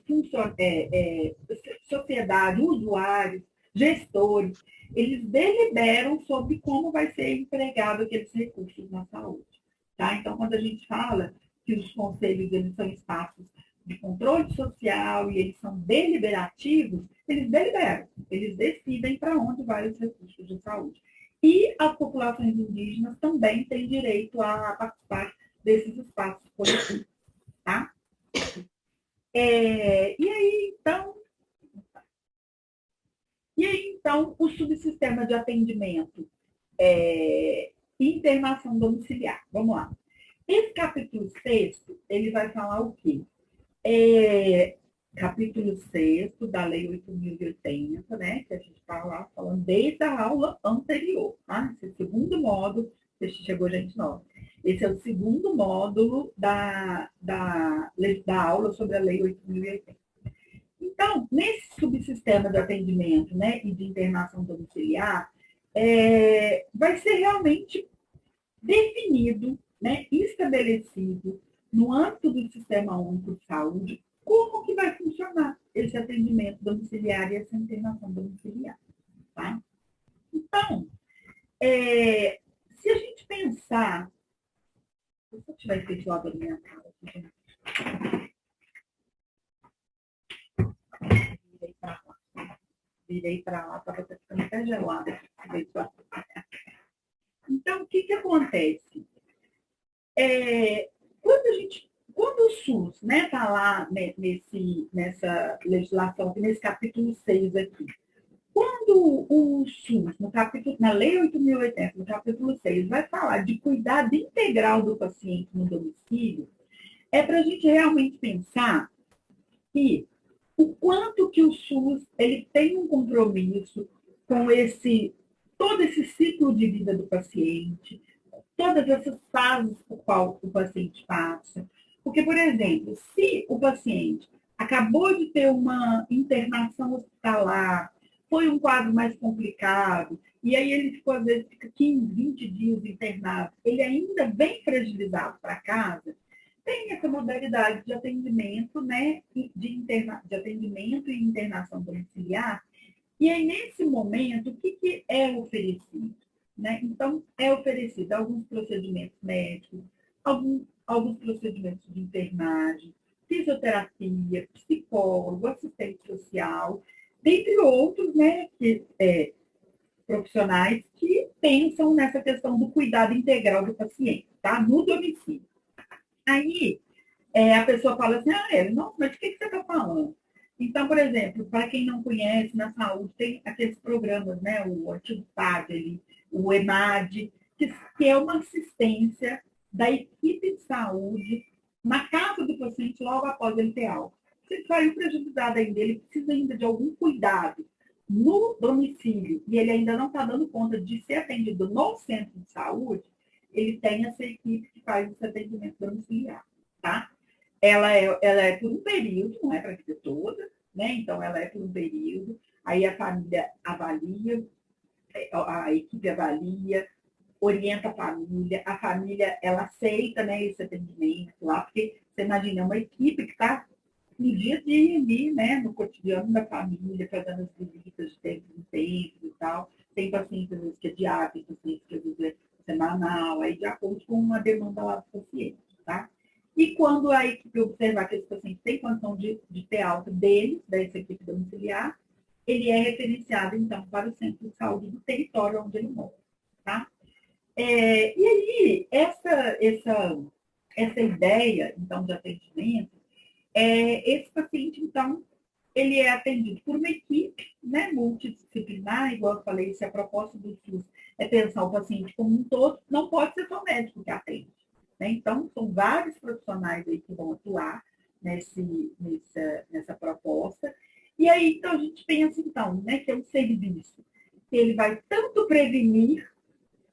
sociedade, usuários, gestores, eles deliberam sobre como vai ser empregado aqueles recursos na saúde. Tá? Então, quando a gente fala que os conselhos eles são espaços de controle social e eles são deliberativos, eles deliberam, eles decidem para onde vai os recursos de saúde. E as populações indígenas também têm direito a participar desses espaços coletivos, tá? Então, o subsistema de atendimento e internação domiciliar. Vamos lá. Esse capítulo 6, ele vai falar o quê? Capítulo 6 da Lei 8.080, né? Que a gente está lá falando desde a aula anterior, tá? Esse é o segundo módulo, chegou gente nova. Esse é o segundo módulo da aula sobre a Lei 8.080. Então, nesse subsistema de atendimento, né, e de internação domiciliar, vai ser realmente definido, né, estabelecido no âmbito do Sistema Único de Saúde como que vai funcionar esse atendimento domiciliar e essa internação domiciliar. Tá? Então, se a gente pensar... Se eu tiver efetuado a minha fala aqui, gente. Virei para lá, estava ficando até gelada. Então, o que acontece? Quando o SUS está lá nessa legislação, nesse capítulo 6 aqui, quando o SUS, na Lei 8.080, no capítulo 6, vai falar de cuidado integral do paciente no domicílio, é para a gente realmente pensar que o quanto que o SUS ele tem um compromisso com todo esse ciclo de vida do paciente, todas essas fases por qual o paciente passa. Porque, por exemplo, se o paciente acabou de ter uma internação hospitalar, foi um quadro mais complicado, e aí ele ficou, às vezes, 15, 20 dias internado, ele ainda vem fragilizado para casa, tem essa modalidade de atendimento, né, de atendimento e internação domiciliar. E aí, nesse momento, o que é oferecido? Né? Então, é oferecido alguns procedimentos médicos, alguns procedimentos de enfermagem, fisioterapia, psicólogo, assistente social, dentre outros, né, profissionais que pensam nessa questão do cuidado integral do paciente, tá? No domicílio. Aí, a pessoa fala assim, não, mas o que você está falando? Então, por exemplo, para quem não conhece, na saúde tem aqueles programas, né, o antigo PAD, o EMAD, que é uma assistência da equipe de saúde na casa do paciente logo após ele ter alta. Se ele saiu prejudicado ainda, ele precisa ainda de algum cuidado no domicílio e ele ainda não está dando conta de ser atendido no centro de saúde, ele tem essa equipe que faz esse atendimento domiciliar, tá? Ela é por um período, não é para a vida toda, né? Então, ela é por um período, aí a família avalia, a equipe avalia, orienta a família, ela aceita, né, esse atendimento lá, porque você imagina, é uma equipe que está no dia a dia ali, né, no cotidiano da família, fazendo as visitas de tempos em tempos e tal. Tem pacientes, às vezes, que é diário, tem pacientes que, às vezes, é semanal, aí de acordo com uma demanda lá do paciente, tá? E quando a equipe observar que esse paciente tem condição de ter alta deles, dessa equipe domiciliar, ele é referenciado, então, para o centro de saúde do território onde ele mora, tá? E aí, essa ideia, então, de atendimento, esse paciente, então, ele é atendido por uma equipe, né, multidisciplinar, igual eu falei, se a proposta do SUS é pensar o paciente como um todo, não pode ser só o médico que atende. Né? Então, são vários profissionais aí que vão atuar nessa proposta. E aí, então, a gente pensa, então, né, que é um serviço que ele vai tanto prevenir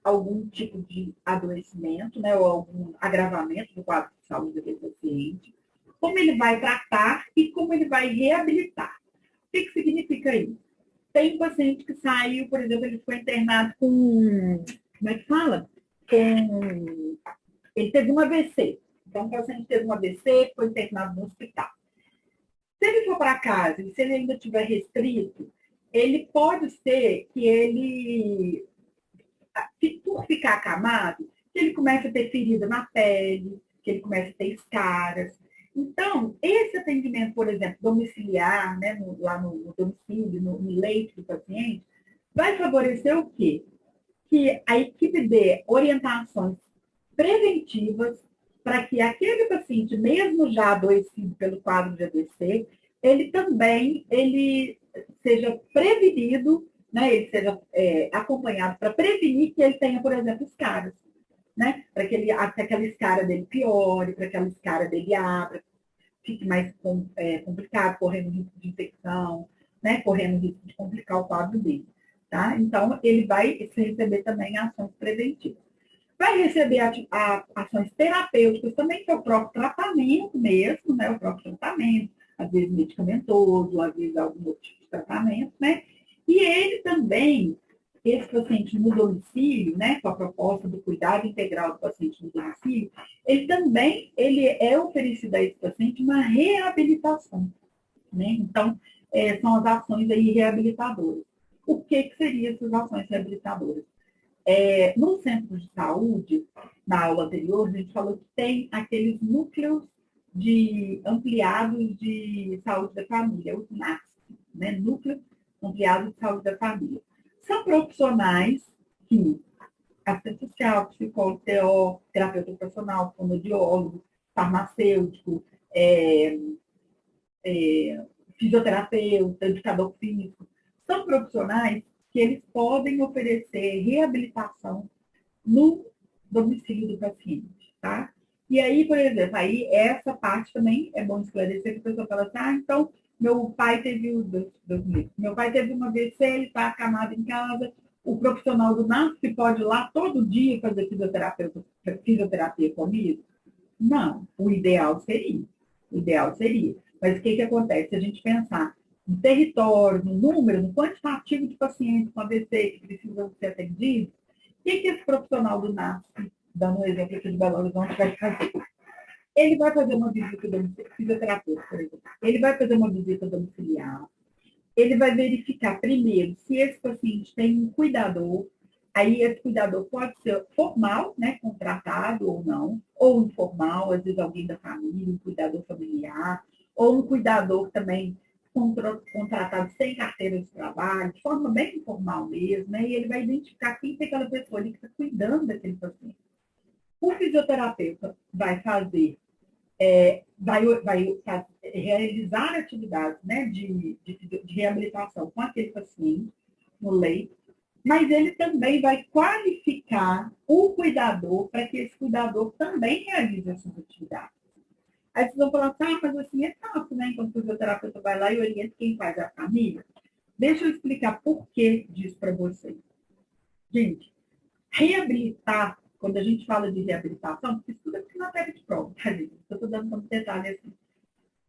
algum tipo de adoecimento, né, ou algum agravamento do quadro de saúde do paciente, como ele vai tratar e como ele vai reabilitar. O que significa isso? Tem um paciente que saiu, por exemplo, ele foi internado com, como é que fala? Ele teve um AVC. Então, o paciente teve um AVC, foi internado no hospital. Se ele for para casa e se ele ainda estiver restrito, ele pode ser que ele, por ficar acamado, que ele comece a ter ferida na pele, que ele comece a ter escaras. Então, esse atendimento, por exemplo, domiciliar, né, lá no domicílio, no leito do paciente, vai favorecer o quê? Que a equipe dê orientações preventivas para que aquele paciente, mesmo já adoecido pelo quadro de AVC, ele seja prevenido, né, ele seja acompanhado para prevenir que ele tenha, por exemplo, escaras. Né, para que aquela escara dele piore, para que aquela escara dele abra, fique mais complicado, correndo risco de infecção, né, correndo risco de complicar o quadro dele. Tá? Então, ele vai receber também ações preventivas. Vai receber ações terapêuticas também, que é o próprio tratamento mesmo, né, o próprio tratamento, às vezes medicamentoso, às vezes algum outro tipo de tratamento, né? E ele também, esse paciente no domicílio, né, com a proposta do cuidado integral do paciente no domicílio, ele é oferecido a esse paciente uma reabilitação, né? Então, são as ações aí reabilitadoras. O que seriam essas ações reabilitadoras? No centro de saúde, na aula anterior, a gente falou que tem aqueles núcleos ampliados de saúde da família, os NAS, né? Núcleo Ampliado de Saúde da Família. São profissionais que, assistente social, psicólogo, TO, terapeuta ocupacional, fonoaudiólogo, farmacêutico, fisioterapeuta, educador físico, são profissionais que eles podem oferecer reabilitação no domicílio do paciente, tá? E aí, por exemplo, aí essa parte também é bom esclarecer, que a pessoa fala assim, então, meu pai teve meu pai teve uma AVC, ele está acamado em casa, o profissional do NASP pode ir lá todo dia fazer fisioterapia comigo? Não, o ideal seria. O ideal seria. Mas o que acontece? Se a gente pensar no território, no número, no quantitativo de pacientes com AVC que precisam ser atendidos, o que esse profissional do NASP, dando um exemplo aqui de Belo Horizonte, vai fazer? Ele vai fazer uma visita domiciliar, fisioterapeuta, por exemplo. Ele vai fazer uma visita domiciliar. Ele vai verificar primeiro se esse paciente tem um cuidador. Aí esse cuidador pode ser formal, né, contratado ou não, ou informal, às vezes alguém da família, um cuidador familiar, ou um cuidador também contratado sem carteira de trabalho, de forma bem informal mesmo, né? E ele vai identificar quem é aquela pessoa ali que está cuidando daquele paciente. O fisioterapeuta vai fazer, vai realizar atividades, né, de reabilitação com aquele paciente no leito, mas ele também vai qualificar o cuidador para que esse cuidador também realize essas atividades. Aí vocês vão falar, mas assim é fácil, né? Enquanto o fisioterapeuta vai lá e orienta quem faz a família. Deixa eu explicar por que disso para vocês. Gente, reabilitar, quando a gente fala de reabilitação, porque isso tudo é matéria de prova, tá, gente? Eu estou dando um detalhe assim.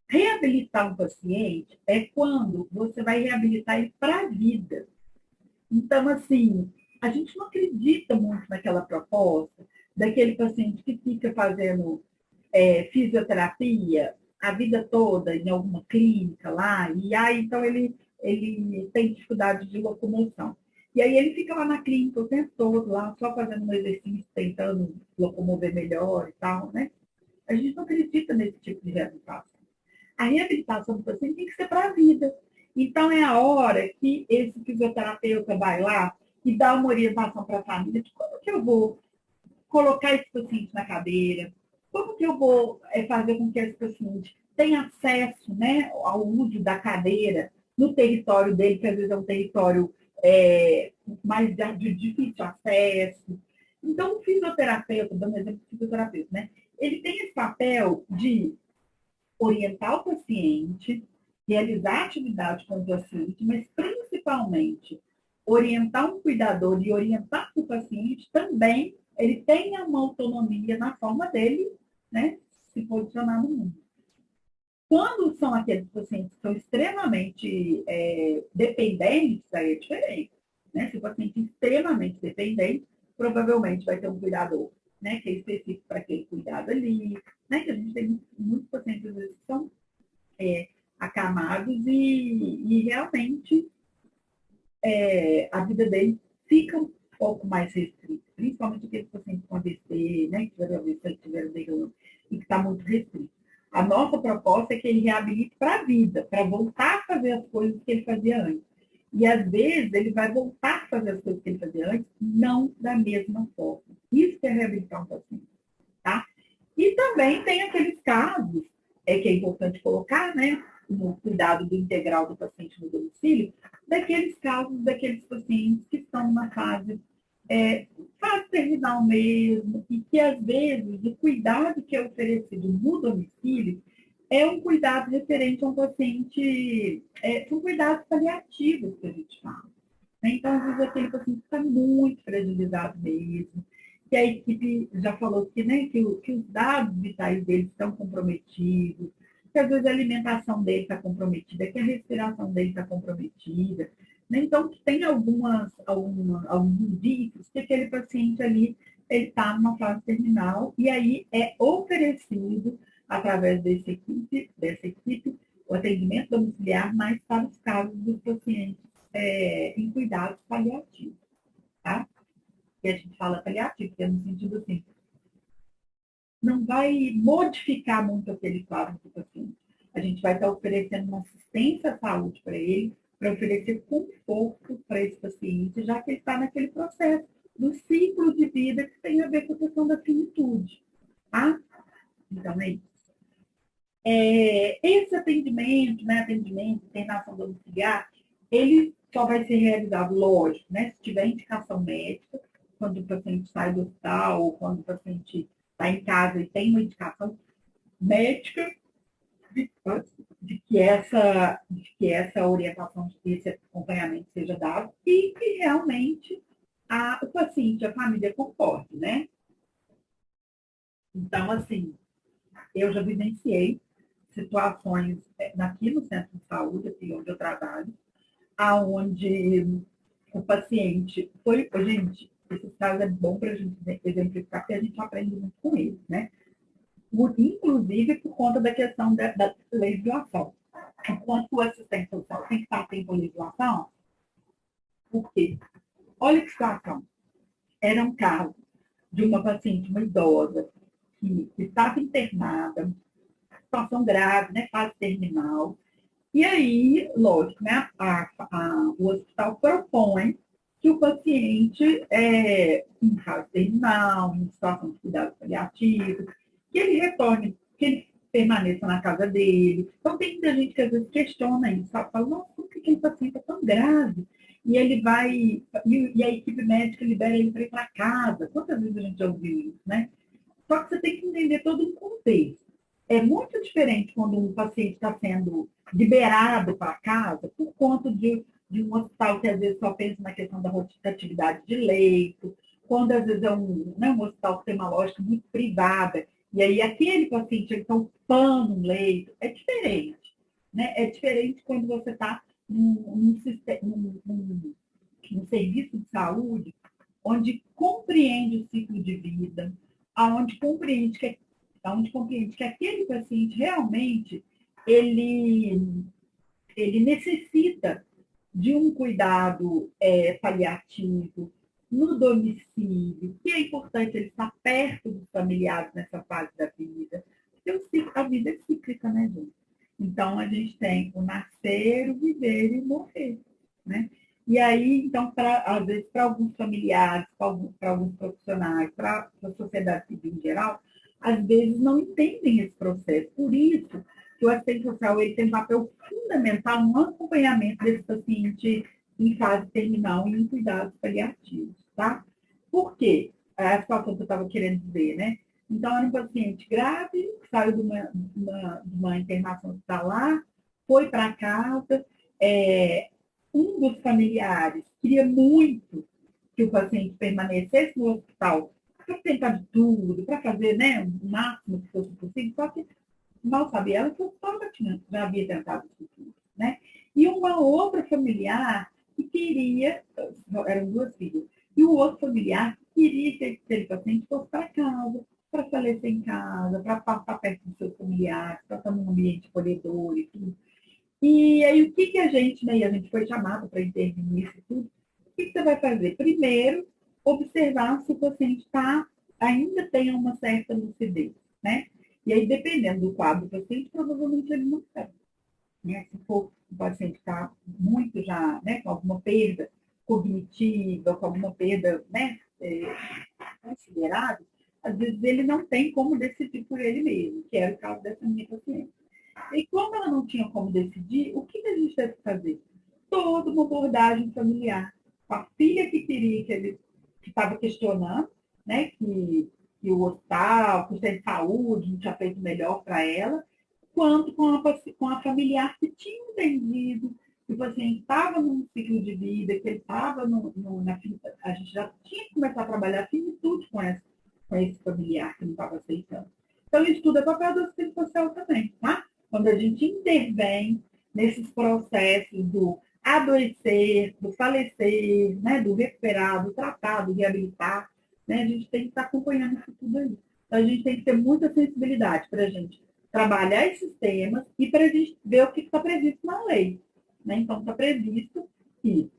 Reabilitar um paciente é quando você vai reabilitar ele para a vida. Então, assim, a gente não acredita muito naquela proposta daquele paciente que fica fazendo fisioterapia a vida toda em alguma clínica lá, e aí então ele tem dificuldade de locomoção. E aí ele fica lá na clínica o tempo todo, lá, só fazendo um exercício, tentando locomover melhor e tal, né? A gente não acredita nesse tipo de reabilitação. A reabilitação do paciente tem que ser para a vida. Então, é a hora que esse fisioterapeuta vai lá e dá uma orientação para a família de como que eu vou colocar esse paciente na cadeira, como que eu vou fazer com que esse paciente tenha acesso, né, ao uso da cadeira no território dele, que às vezes é um território mais de difícil acesso. Então, o fisioterapeuta, dando exemplo de fisioterapeuta, né, ele tem esse papel de orientar o paciente, realizar atividade com o paciente, mas principalmente orientar um cuidador e orientar o paciente também, ele tenha uma autonomia na forma dele, né, se posicionar no mundo. Quando são aqueles pacientes que são extremamente dependentes, aí é diferente. Né? Se o paciente é extremamente dependente, provavelmente vai ter um cuidador, né, que é específico para aquele cuidado ali, né, que a gente tem muitos pacientes às vezes, que são acamados e realmente a vida deles fica um pouco mais restrita, principalmente aqueles pacientes com AVC, né, que tiveram AVC, que tiveram derrame, e que está muito restrito. A nossa proposta é que ele reabilite para a vida, para voltar a fazer as coisas que ele fazia antes. E, às vezes, ele vai voltar a fazer as coisas que ele fazia antes, não da mesma forma. Isso que é reabilitar um paciente. Tá? E também tem aqueles casos, que é importante colocar, né, no cuidado do integral do paciente no domicílio, daqueles casos, daqueles pacientes que estão numa fase terminal mesmo, e que, às vezes, o cuidado que é oferecido no domicílio é um cuidado referente a um paciente, são cuidados paliativos que a gente fala. Então, às vezes, aquele paciente está muito fragilizado mesmo, que a equipe já falou que, né, que os dados vitais dele estão comprometidos, que às vezes a alimentação dele está comprometida, que a respiração dele está comprometida. Né? Então, tem alguns indícios que aquele paciente ali está numa fase terminal, e aí é oferecido, através dessa equipe, o atendimento domiciliar, mais para os casos dos pacientes em cuidados paliativos. Tá? Que a gente fala paliativo, que é no sentido assim, não vai modificar muito aquele quadro do paciente. A gente vai estar oferecendo uma assistência à saúde para ele, para oferecer conforto para esse paciente, já que ele está naquele processo do ciclo de vida que tem a ver com a questão da finitude. Tá? Então, é isso. Esse atendimento, né, internação domiciliar, ele só vai ser realizado, lógico, né, se tiver indicação médica, quando o paciente sai do hospital, ou quando o paciente está em casa e tem uma indicação médica de que essa orientação, esse acompanhamento seja dado e que realmente o paciente, a família concorde, né? Então, assim, eu já vivenciei situações aqui no centro de saúde, aqui onde eu trabalho, aonde o paciente foi, gente, esses casos é bom para a gente exemplificar, porque a gente aprende muito com eles, né? Inclusive por conta da questão da legislação. Enquanto o assistente social tem que estar atento à legislação, por quê? Olha que situação. Era um caso de uma paciente, uma idosa, que estava internada, situação grave, né, fase terminal. E aí, lógico, né, o hospital propõe que o paciente, em fase terminal, em situação de cuidado paliativo, que ele retorne, que ele permaneça na casa dele. Então, tem muita gente que às vezes questiona isso, sabe? Fala, nossa, por que aquele paciente é tão grave? E ele vai, e a equipe médica libera ele para ir para casa. Quantas vezes a gente já ouviu isso, né? Só que você tem que entender todo o contexto. É muito diferente quando um paciente está sendo liberado para casa por conta de um hospital que às vezes só pensa na questão da rotatividade de leito, quando às vezes é um hospital que tem uma lógica muito privada, e aí aquele paciente está ocupando um leito, é diferente. Né? É diferente quando você está num serviço de saúde onde compreende o ciclo de vida, aonde compreende que aquele paciente realmente ele, ele necessita de um cuidado paliativo no domicílio, que é importante ele estar perto dos familiares nessa fase da vida. Porque a vida é cíclica, né, gente? Então, a gente tem o nascer, o viver e o morrer, né? E aí, então, às vezes, para alguns familiares, para alguns profissionais, para a sociedade civil em geral, às vezes não entendem esse processo. Por isso, que o assistente social ele tem um papel fundamental no acompanhamento desse paciente em fase terminal e em cuidados paliativos, tá? Por quê? É a situação que eu estava querendo dizer, né? Então, era um paciente grave, saiu de uma internação hospitalar, foi para casa, um dos familiares queria muito que o paciente permanecesse no hospital para tentar de tudo, para fazer, né, o máximo que fosse possível, só que mal sabia ela que o hospital já havia tentado isso tudo, né? E uma outra familiar que queria, eram duas filhas, e o outro familiar que queria que aquele paciente fosse para casa, para falecer em casa, para passar perto dos seus familiares, para estar num ambiente acolhedor e tudo. E aí, o que a gente, né, e a gente foi chamado para intervir nisso tudo, o que você vai fazer? Primeiro, observar se o paciente ainda tem uma certa lucidez, né? E aí, dependendo do quadro do paciente, provavelmente ele não tem. Né? Se for o paciente está muito já, né, com alguma perda cognitiva, com alguma perda, né, considerável, às vezes ele não tem como decidir por ele mesmo, que era o caso dessa minha paciente. E como ela não tinha como decidir, o que a gente teve que fazer? Toda uma abordagem familiar. Com a filha que queria, que estava questionando, né, que o hospital, que o centro de saúde não tinha feito melhor para ela, quanto com a familiar que tinha entendido que o paciente estava num ciclo de vida, que ele estava a gente já tinha que começar a trabalhar a finitude com esse familiar que não estava aceitando. Então, isso tudo é papel do assistente social também, tá? Quando a gente intervém nesses processos do adoecer, do falecer, né, do recuperar, do tratar, do reabilitar, né, a gente tem que estar acompanhando isso tudo aí. Então, a gente tem que ter muita sensibilidade para a gente trabalhar esses temas e para a gente ver o que está previsto na lei. Né? Então, está previsto que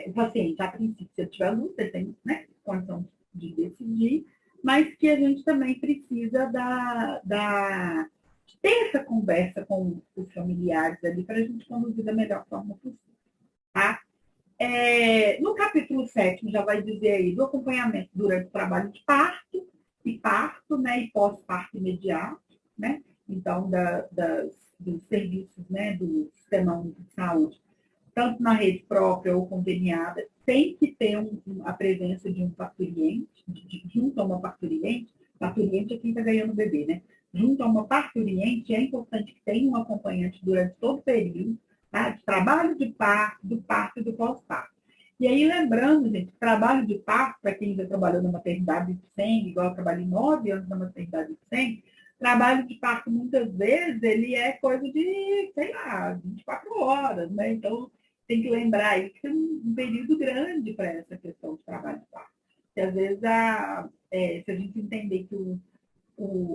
o paciente, a princípio, se ele tiver luz, ele tem, né, condição de decidir, mas que a gente também precisa de ter essa conversa com os familiares ali para a gente conduzir da melhor forma possível. Tá? No capítulo 7 já vai dizer aí do acompanhamento durante o trabalho de parto, né, e pós-parto imediato, né? Então, dos serviços, né, do Sistema Único de Saúde, tanto na rede própria ou conveniada, tem que ter a presença de um parturiente, junto a uma parturiente é quem está ganhando o bebê, né? Junto a uma parturiente, é importante que tenha um acompanhante durante todo o período, tá? De trabalho de parto, do parto e do pós-parto. E aí, lembrando, gente, trabalho de parto, para quem já trabalhou na maternidade de sangue, igual eu trabalhei 9 anos na maternidade de sangue, trabalho de parto, muitas vezes, ele é coisa de, sei lá, 24 horas, né? Então, tem que lembrar aí que tem um período grande para essa questão de trabalho de parto. Porque, às vezes, se a gente entender que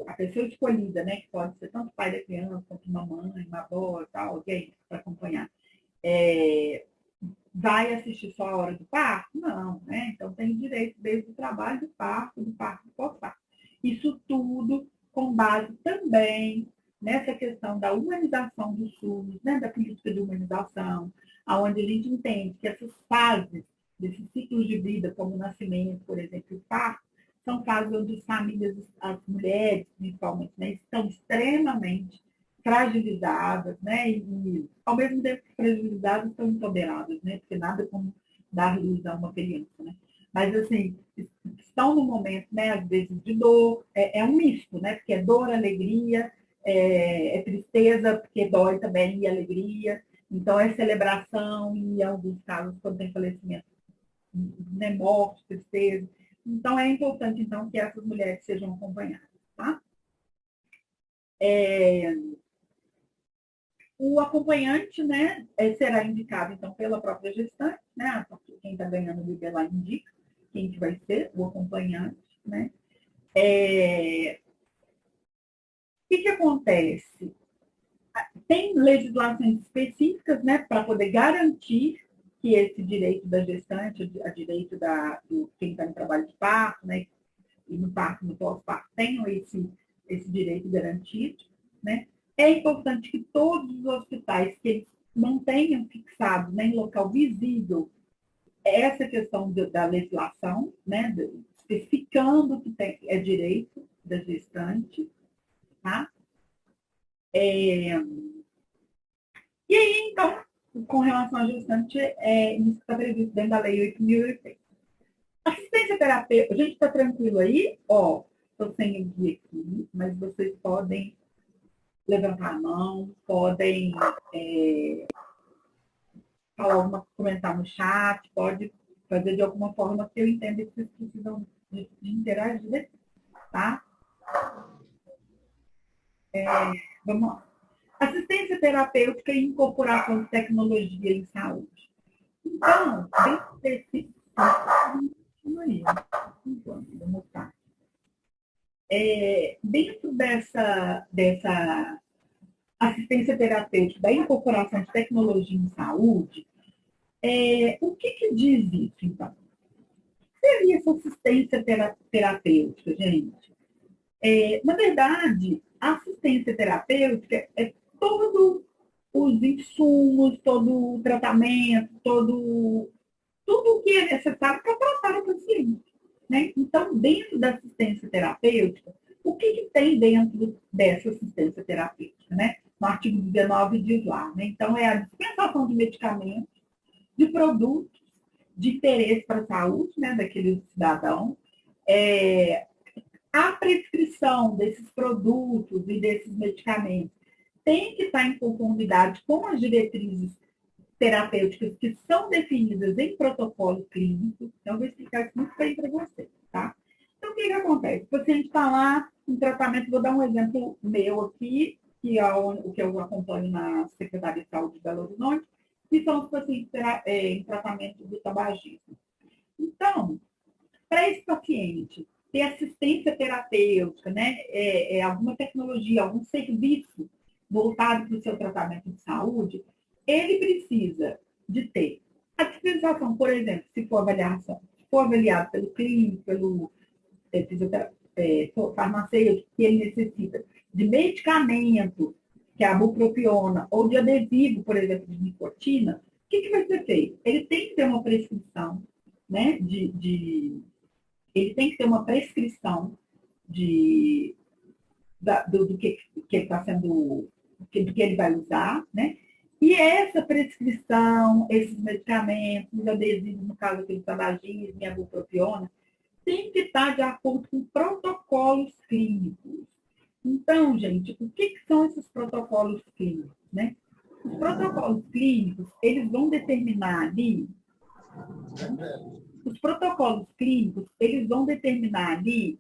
a pessoa escolhida, né, que pode ser tanto pai da criança, quanto uma mãe, uma avó, tal, alguém para acompanhar, vai assistir só a hora do parto? Não, né? Então tem direito desde o trabalho do parto do pós-parto. Isso tudo com base também nessa questão da humanização do SUS, né, da política de humanização, onde a gente entende que essas fases desses ciclos de vida, como o nascimento, por exemplo, o parto, são fases onde as famílias, as mulheres, principalmente, né, estão extremamente fragilizadas, né, e ao mesmo tempo que fragilizadas, estão empoderadas, né, porque nada como dar luz a uma criança, né. Mas, assim, estão no momento, né, às vezes, de dor, é um misto, né, porque é dor, alegria, é tristeza, porque dói também e alegria. Então, é celebração e, em alguns casos, quando tem falecimento, né, morte, tristeza. Então, é importante, então, que essas mulheres sejam acompanhadas, tá? O acompanhante, né, será indicado, então, pela própria gestante, né? Quem está ganhando o bebê lá indica quem que vai ser o acompanhante, né? O que acontece? Tem legislações específicas, né, para poder garantir que esse direito da gestante, a direito do quem está em trabalho de parto, né, e no parto, no pós-parto, tenham esse direito garantido, né? É importante que todos os hospitais que eles não tenham fixado nem local visível essa questão da legislação, né, especificando que é direito da gestante, tá? E aí, então, com relação à gestante, isso está previsto dentro da Lei 8.080. Assistência terapêutica, a gente está tranquilo aí? Ó, estou sem o guia aqui, mas vocês podem levantar a mão, podem falar comentar no chat, pode fazer de alguma forma que eu entenda que vocês precisam de interagir, tá? Vamos lá. Assistência terapêutica e incorporação de tecnologia em saúde. Então, dentro desse... Vamos lá. Dentro dessa assistência terapêutica, da incorporação de tecnologia em saúde, o que diz isso, então? O que seria essa assistência terapêutica, gente? Na verdade, a assistência terapêutica é todos os insumos, todo o tratamento, tudo o que é necessário para tratar o paciente. Né? Então, dentro da assistência terapêutica, o que tem dentro dessa assistência terapêutica? Né? No artigo 19 diz lá. Né? Então, é a dispensação de medicamentos, de produtos de interesse para a saúde, né, daquele cidadão, a prescrição desses produtos e desses medicamentos tem que estar em conformidade com as diretrizes terapêuticas que são definidas em protocolo clínico. Então, eu vou explicar isso muito bem para vocês, tá? Então, o que acontece? O paciente está lá em tratamento, vou dar um exemplo meu aqui, que é o que eu acompanho na Secretaria de Saúde de Belo Horizonte, que são os pacientes em tratamento do tabagismo. Então, para esse paciente ter assistência terapêutica, né, alguma tecnologia, algum serviço voltado para o seu tratamento de saúde, ele precisa de ter a dispensação, por exemplo, se for avaliado pelo clínico, pelo farmacêutico, que ele necessita de medicamento, que é a bupropiona, ou de adesivo, por exemplo, de nicotina, o que vai ser feito? Ele tem que ter uma prescrição, né, ele tem que ter uma prescrição do que está sendo, do que ele vai usar, né? E essa prescrição, esses medicamentos, os adesivos, no caso aqui do tabagismo e a bupropiona, tem que estar de acordo com protocolos clínicos. Então, gente, o que são esses protocolos clínicos, né? Os protocolos clínicos, eles vão determinar ali, os protocolos clínicos, eles vão determinar ali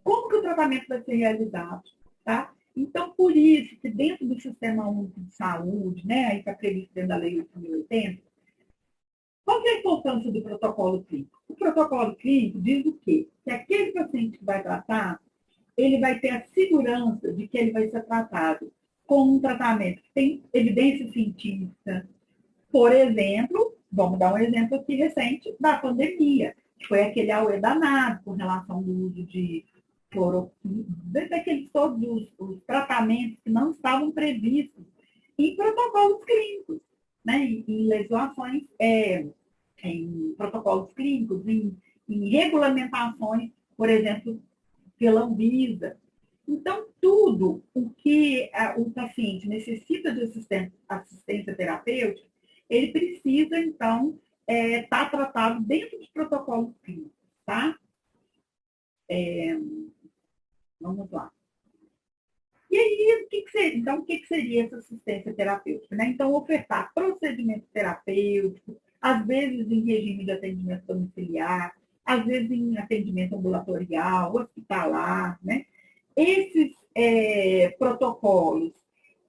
como que o tratamento vai ser realizado, tá? Então, por isso que dentro do Sistema Único de Saúde, né, aí está previsto dentro da Lei 8.080, qual que é a importância do protocolo clínico? O protocolo clínico diz o quê? Que aquele paciente que vai tratar, ele vai ter a segurança de que ele vai ser tratado com um tratamento que tem evidência científica. Por exemplo, vamos dar um exemplo aqui recente da pandemia, que foi aquele auê danado com relação ao uso de cloroquina, daqueles todos os tratamentos que não estavam previstos em protocolos clínicos, né? Em legislações, em protocolos clínicos, em regulamentações, por exemplo, pela Anvisa. Então, tudo o que o paciente necessita de assistência terapêutica, ele precisa, então, estar tratado dentro dos protocolos clínicos, tá? Vamos lá. E aí, Então, o que que seria essa assistência terapêutica? Né? Então, ofertar procedimento terapêutico, às vezes em regime de atendimento domiciliar, às vezes em atendimento ambulatorial, hospitalar, né? Esses protocolos,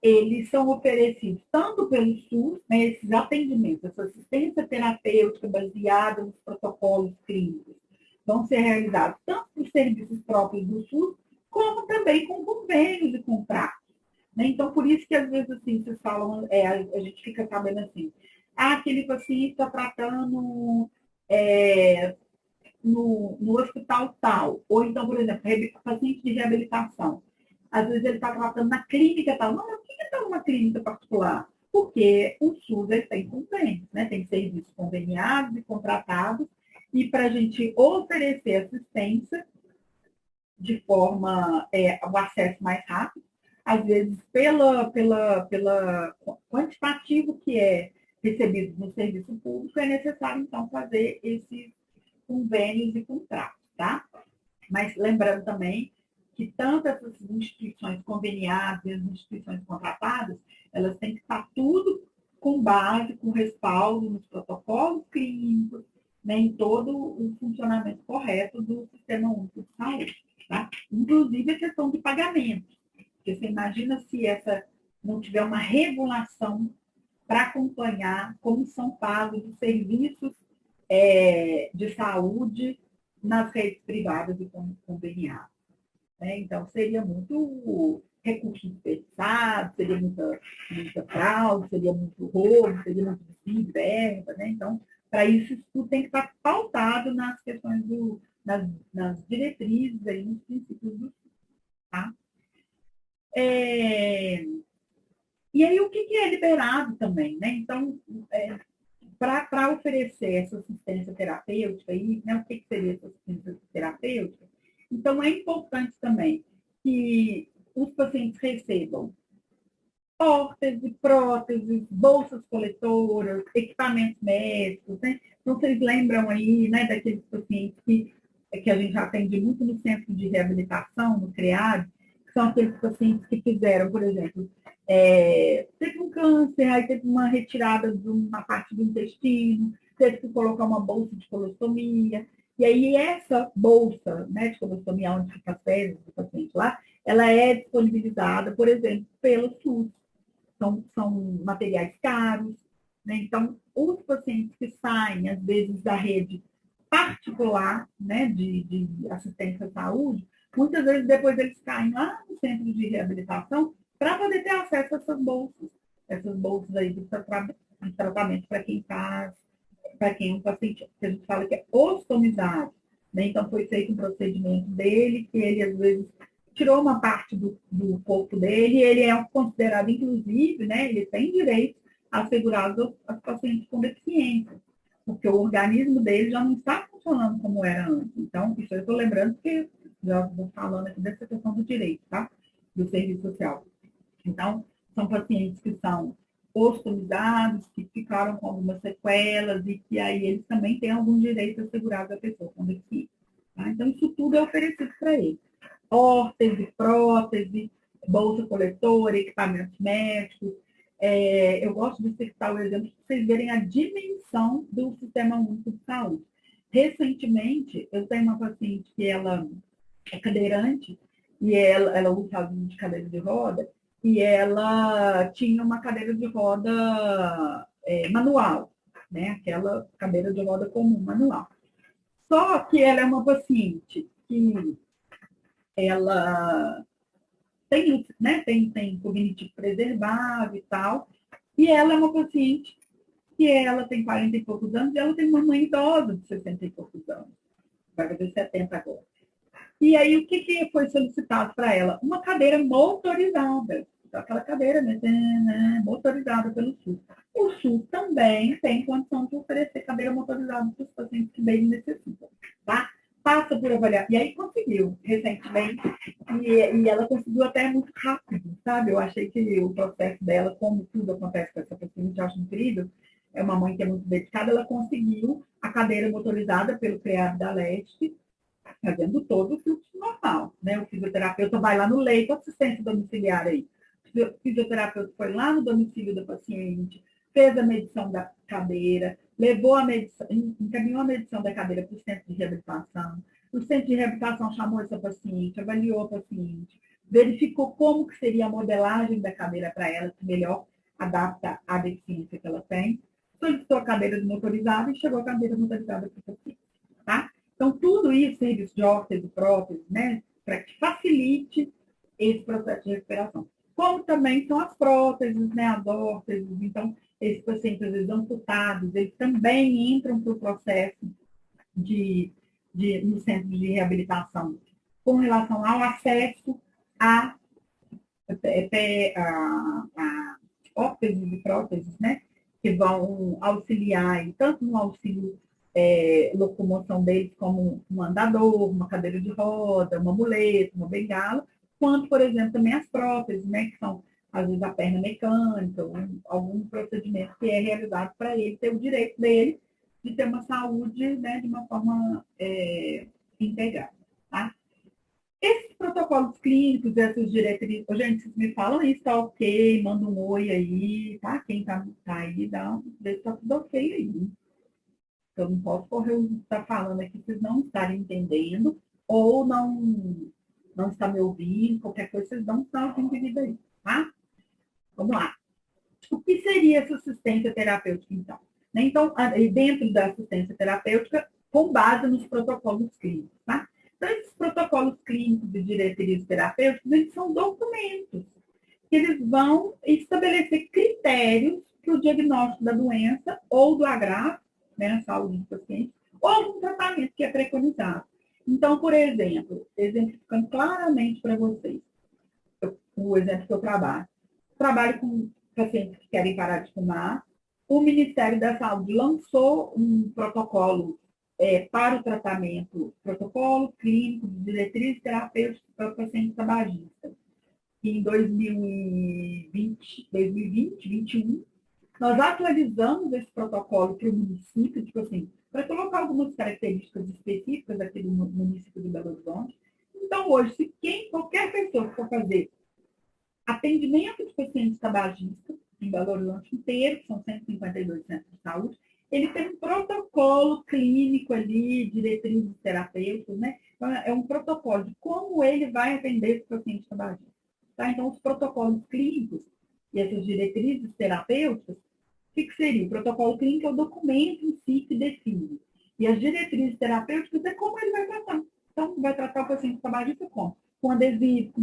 eles são oferecidos tanto pelo SUS, né, esses atendimentos, essa assistência terapêutica baseada nos protocolos clínicos, vão ser realizados tanto por serviços próprios do SUS, como também com convênios e contratos. Né? Então, por isso que às vezes assim, vocês falam, a gente fica sabendo assim, aquele paciente está tratando no hospital tal, ou então, por exemplo, paciente de reabilitação. Às vezes ele está tratando na clínica tal. Não, mas por que está numa clínica particular? Porque o SUS tem convênios, né? Tem serviços conveniados e contratados, e para a gente oferecer assistência de forma, o acesso mais rápido, às vezes pela quantitativo que é recebido no serviço público, é necessário, então, fazer esses convênios e contratos, tá? Mas lembrando também que tanto essas instituições conveniadas e as instituições contratadas, elas têm que estar tudo com base, com respaldo nos protocolos clínicos, né, em todo o funcionamento correto do Sistema Único de Saúde. Tá? Inclusive a questão de pagamento. Porque você imagina se essa não tiver uma regulação para acompanhar como são pagos os serviços de saúde nas redes privadas e conveniadas. Né? Então, seria muito recurso desperdiçado, seria muita fraude, seria muito roubo, seria muito desvio de verba. Né? Então, para isso tudo tem que estar pautado nas questões nas diretrizes, aí, nos princípios do SUS. Tá? E aí, o que é liberado também? Né? Então, para oferecer essa assistência terapêutica, aí, né, o que seria essa assistência terapêutica? Então, é importante também que os pacientes recebam órtese, próteses, bolsas coletoras, equipamentos médicos. Né? Então, vocês lembram aí, né, daqueles pacientes que a gente atende muito no centro de reabilitação, no CREAD, que são aqueles pacientes que fizeram, por exemplo, teve um câncer, aí teve uma retirada de uma parte do intestino, teve que colocar uma bolsa de colostomia, e aí essa bolsa, né, de colostomia, onde fica as fezes do paciente lá, ela é disponibilizada, por exemplo, pelo SUS. São materiais caros, né? Então, os pacientes que saem, às vezes, da rede particular, né, de assistência à saúde, muitas vezes depois eles caem lá no centro de reabilitação para poder ter acesso a essas bolsas aí de tratamento para quem faz, para quem é um paciente que a gente fala que é ostomizado. Né? Então, foi feito um procedimento dele, que ele, às vezes, tirou uma parte do corpo dele, e ele é considerado, inclusive, né, ele tem direito a assegurar as pacientes com deficiência, porque o organismo dele já não está funcionando como era antes. Então, isso eu estou lembrando, porque já vou falando aqui dessa questão do direito, tá? Do serviço social. Então, são pacientes que são ostomizados, que ficaram com algumas sequelas e que aí eles também têm algum direito assegurado à pessoa com deficiência. Tá? Então, isso tudo é oferecido para eles. Órtese, prótese, bolsa coletora, equipamentos médicos. Eu gosto de citar o exemplo para vocês verem a dimensão do Sistema Único de Saúde. Recentemente, eu tenho uma paciente que ela é cadeirante e ela usa de cadeira de roda, e ela tinha uma cadeira de roda manual, né? Aquela cadeira de roda comum, manual. Só que ela é uma paciente que ela tem, né, tem cognitivo preservado e tal, e ela é uma paciente que ela tem 40 e poucos anos, e ela tem uma mãe idosa de 60 e poucos anos, vai fazer 70 agora. E aí, o que foi solicitado para ela? Uma cadeira motorizada. Então, aquela cadeira, né, motorizada pelo SUS. O SUS também tem condição de oferecer cadeira motorizada para os pacientes que bem necessitam. Tá? Passa por avaliar. E aí conseguiu, recentemente, e ela conseguiu até muito rápido, sabe? Eu achei que o processo dela, como tudo acontece com essa paciente, eu acho incrível, é uma mãe que é muito dedicada, ela conseguiu a cadeira motorizada pelo CREAD da Leste, fazendo todo o fluxo normal, né? O fisioterapeuta vai lá no leito, assistência domiciliar aí. O fisioterapeuta foi lá no domicílio do paciente, fez a medição da cadeira, levou a medição, encaminhou a medição da cadeira para o centro de reabilitação. O centro de reabilitação chamou essa paciente, avaliou a paciente, verificou como que seria a modelagem da cadeira para ela, que melhor adapta à deficiência que ela tem, solicitou a cadeira motorizada e chegou a cadeira motorizada para o paciente. Tá? Então, tudo isso, serviço de órtese, prótese, né, para que facilite esse processo de recuperação. Como também são as próteses, né, as órteses. Então, esses pacientes, às vezes, amputados, eles também entram para o processo no centro de reabilitação com relação ao acesso a órteses e próteses, né, que vão auxiliar, tanto no auxílio locomoção deles, como um andador, uma cadeira de roda, uma muleta, uma bengala, quanto, por exemplo, também as próteses, né, que são, às vezes, a perna mecânica, algum procedimento que é realizado para ele ter o direito dele de ter uma saúde, né, de uma forma integrada. Tá? Esses protocolos clínicos, essas diretrizes, gente, vocês me falam isso, tá ok, manda um oi aí, tá? Quem tá aí, vê se tá tudo ok aí. Eu não posso correr o risco de estar falando aqui, vocês não estarem entendendo, ou não está me ouvindo, qualquer coisa, vocês dão um sinal de indivíduo aí, tá? Vamos lá. O que seria essa assistência terapêutica, então? Então, dentro da assistência terapêutica, com base nos protocolos clínicos, tá? Então, esses protocolos clínicos e diretrizes terapêuticas, eles são documentos que eles vão estabelecer critérios para o diagnóstico da doença ou do agravo, né, a saúde do paciente, ou algum tratamento que é preconizado. Então, por exemplo, exemplificando claramente para vocês, o exemplo que eu trabalho com pacientes que querem parar de fumar. O Ministério da Saúde lançou um protocolo para o tratamento, protocolo clínico de diretrizes terapêuticas para pacientes tabagistas. Em 2020, 2021, nós atualizamos esse protocolo para o município, tipo assim, para colocar algumas características específicas daquele município de Belo Horizonte. Então, hoje, se qualquer pessoa que for fazer atendimento de pacientes tabagistas em Belo Horizonte inteiro, que são 152 centros de saúde, ele tem um protocolo clínico ali, diretrizes terapêuticas, né? Então, é um protocolo de como ele vai atender os pacientes tabagistas. Tá? Então, os protocolos clínicos e essas diretrizes terapêuticas, o que seria? O protocolo clínico é o documento em si que define. E as diretrizes terapêuticas é como ele vai tratar. Então, vai tratar o paciente tabagista como? Com adesivo, com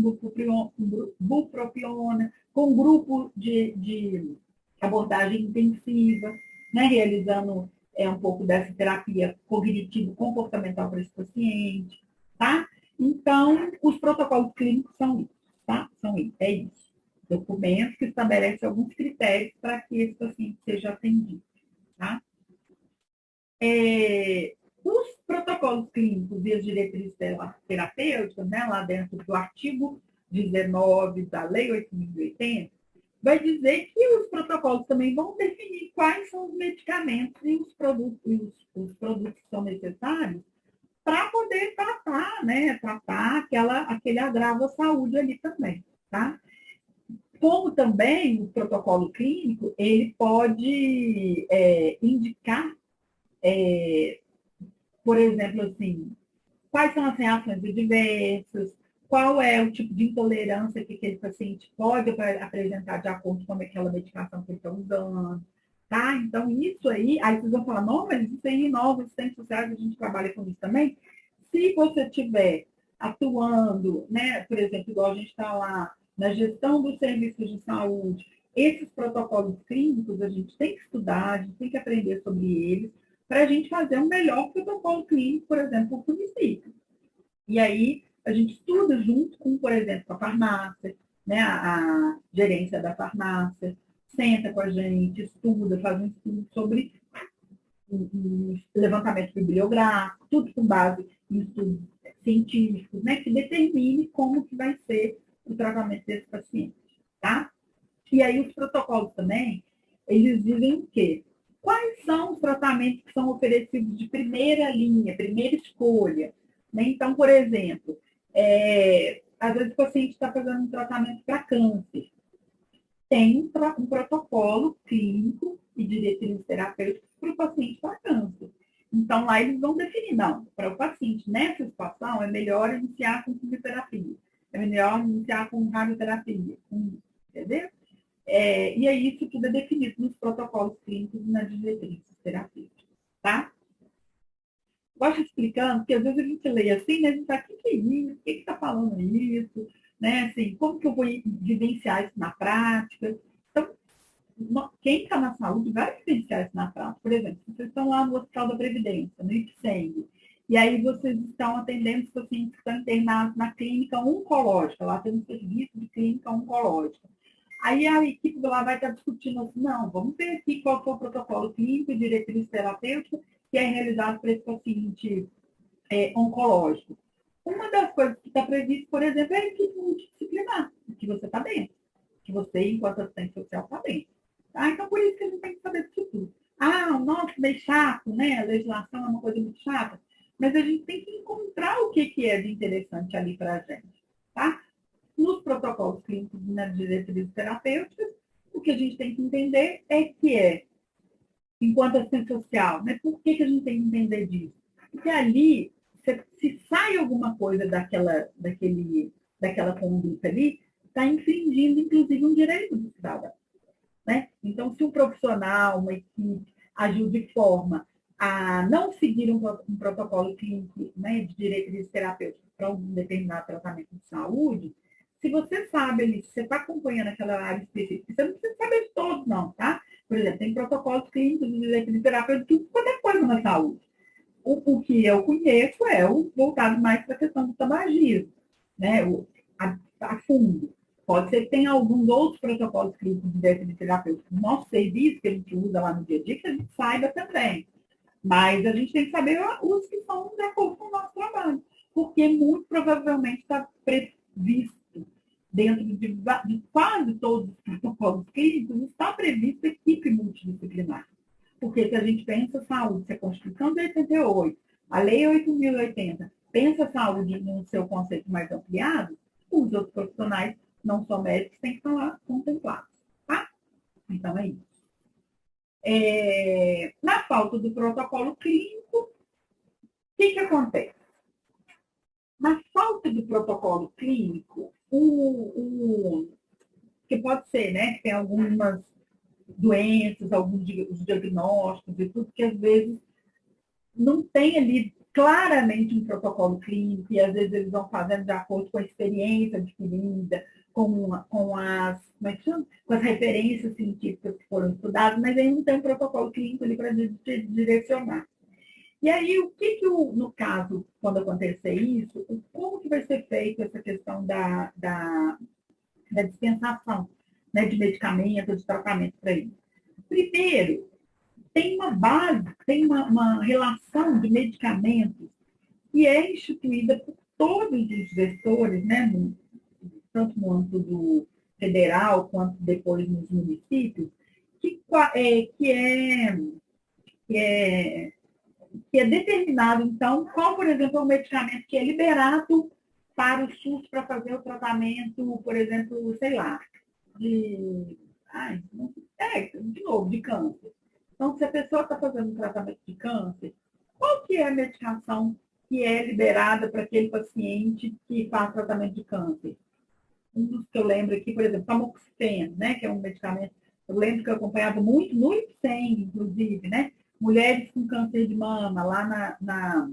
bupropiona, com grupo de abordagem intensiva, né, realizando um pouco dessa terapia cognitivo-comportamental para esse paciente, tá? Então, os protocolos clínicos são isso, tá? É isso. Documentos que estabelecem alguns critérios para que esse paciente seja atendido, tá? Os protocolos clínicos e as diretrizes terapêuticas, né, lá dentro do artigo 19 da Lei 8.080, vai dizer que os protocolos também vão definir quais são os medicamentos e os produtos que são necessários para poder tratar, né, aquele agravo à saúde ali também, tá? Como também o protocolo clínico, ele pode indicar, por exemplo, assim, quais são as reações adversas, qual é o tipo de intolerância que aquele paciente pode apresentar de acordo com aquela medicação que ele está usando, tá? Então, isso aí vocês vão falar, não, mas isso aí, novos assistentes sociais, a gente trabalha com isso também. Se você estiver atuando, né, por exemplo, igual a gente está lá, na gestão dos serviços de saúde, esses protocolos clínicos, a gente tem que estudar, a gente tem que aprender sobre eles, para a gente fazer um melhor protocolo clínico, por exemplo, para o município. E aí, a gente estuda junto com, por exemplo, a farmácia, né, a gerência da farmácia, senta com a gente, estuda, faz um estudo sobre um levantamento bibliográfico, tudo com base em estudos científicos, né, que determine como que vai ser o tratamento desse paciente, tá? E aí os protocolos também, eles dizem o quê? Quais são os tratamentos que são oferecidos de primeira linha, primeira escolha, Né? Então, por exemplo, às vezes o paciente está fazendo um tratamento para câncer. Tem um protocolo clínico e diretrizes terapêuticas para o paciente para câncer. Então, lá eles vão definir, não, para o paciente, nessa situação, é melhor iniciar com quimioterapia, é melhor iniciar com radioterapia, entendeu? E aí, isso tudo é definido nos protocolos clínicos e nas diretrizes terapêuticas, tá? Gosto explicando, porque às vezes a gente lê assim, né? A gente fala, o que é isso? Por que está falando isso? Né? Assim, como que eu vou vivenciar isso na prática? Então, quem está na saúde vai vivenciar isso na prática. Por exemplo, vocês estão lá no Hospital da Previdência, no IPSENG, e aí vocês estão atendendo os pacientes que estão internados na clínica oncológica, lá tem um serviço de clínica oncológica. Aí a equipe lá vai estar discutindo assim, não, vamos ver aqui qual foi o protocolo clínico e diretriz terapêutica que é realizado para esse paciente oncológico. Uma das coisas que está prevista, por exemplo, é a equipe multidisciplinar, que você está dentro, que você, enquanto assistente social, está dentro. Tá? Então, por isso que a gente tem que saber disso tudo. Nossa, meio chato, né? A legislação é uma coisa muito chata, mas a gente tem que encontrar o que é de interessante ali para a gente. Tá? Nos protocolos clínicos e nas diretrizes terapêuticas, o que a gente tem que entender é que enquanto assistente social, né? Por que a gente tem que entender disso? Porque ali, se sai alguma coisa daquela conduta ali, está infringindo, inclusive, um direito do cidadão. Né? Então, se um profissional, uma equipe, agiu de forma a não seguir um protocolo clínico, né, de diretrizes terapêuticas para um determinado tratamento de saúde, se você sabe ali, se você está acompanhando aquela área específica, você não precisa saber de todos, não, tá? Por exemplo, tem protocolos clínicos de diretrizes terapêuticas, tudo quanto é coisa na saúde. O que eu conheço é o voltado mais para a questão do tabagismo, né? A fundo. Pode ser que tenha alguns outros protocolos clínicos de déficit terapêutico no nosso serviço, que a gente usa lá no dia a dia, que a gente saiba também. Mas a gente tem que saber os que são de acordo com o nosso trabalho, porque muito provavelmente está previsto dentro de quase todos os protocolos clínicos, está prevista equipe multidisciplinar. Porque se a gente pensa saúde, se a Constituição de 88, a Lei 8.080, pensa saúde no seu conceito mais ampliado, os outros profissionais, não só médicos, têm que estar lá contemplados. Tá? Então é isso. Na falta do protocolo clínico, o que acontece? Na falta do protocolo clínico, que pode ser, né, que tem algumas doenças, alguns diagnósticos e tudo, que às vezes não tem ali claramente um protocolo clínico, e às vezes eles vão fazendo de acordo com a experiência adquirida, com as referências científicas que foram estudadas, mas aí não tem um protocolo clínico ali para direcionar. E aí, no caso, quando acontecer isso, como que vai ser feita essa questão da dispensação, né, de medicamentos, de tratamento para isso? Primeiro, tem uma base, tem uma relação de medicamentos que é instituída por todos os gestores, né, tanto no âmbito do federal quanto depois nos municípios, que, que é, que é que é determinado, então, qual, por exemplo, é o medicamento que é liberado para o SUS para fazer o tratamento, por exemplo, sei lá, de novo, de câncer. Então, se a pessoa está fazendo um tratamento de câncer, qual que é a medicação que é liberada para aquele paciente que faz tratamento de câncer? Um dos que eu lembro aqui, por exemplo, tamoxifeno, né, que é um medicamento, eu lembro que eu acompanhava muito no IPSENG, inclusive, né, mulheres com câncer de mama, lá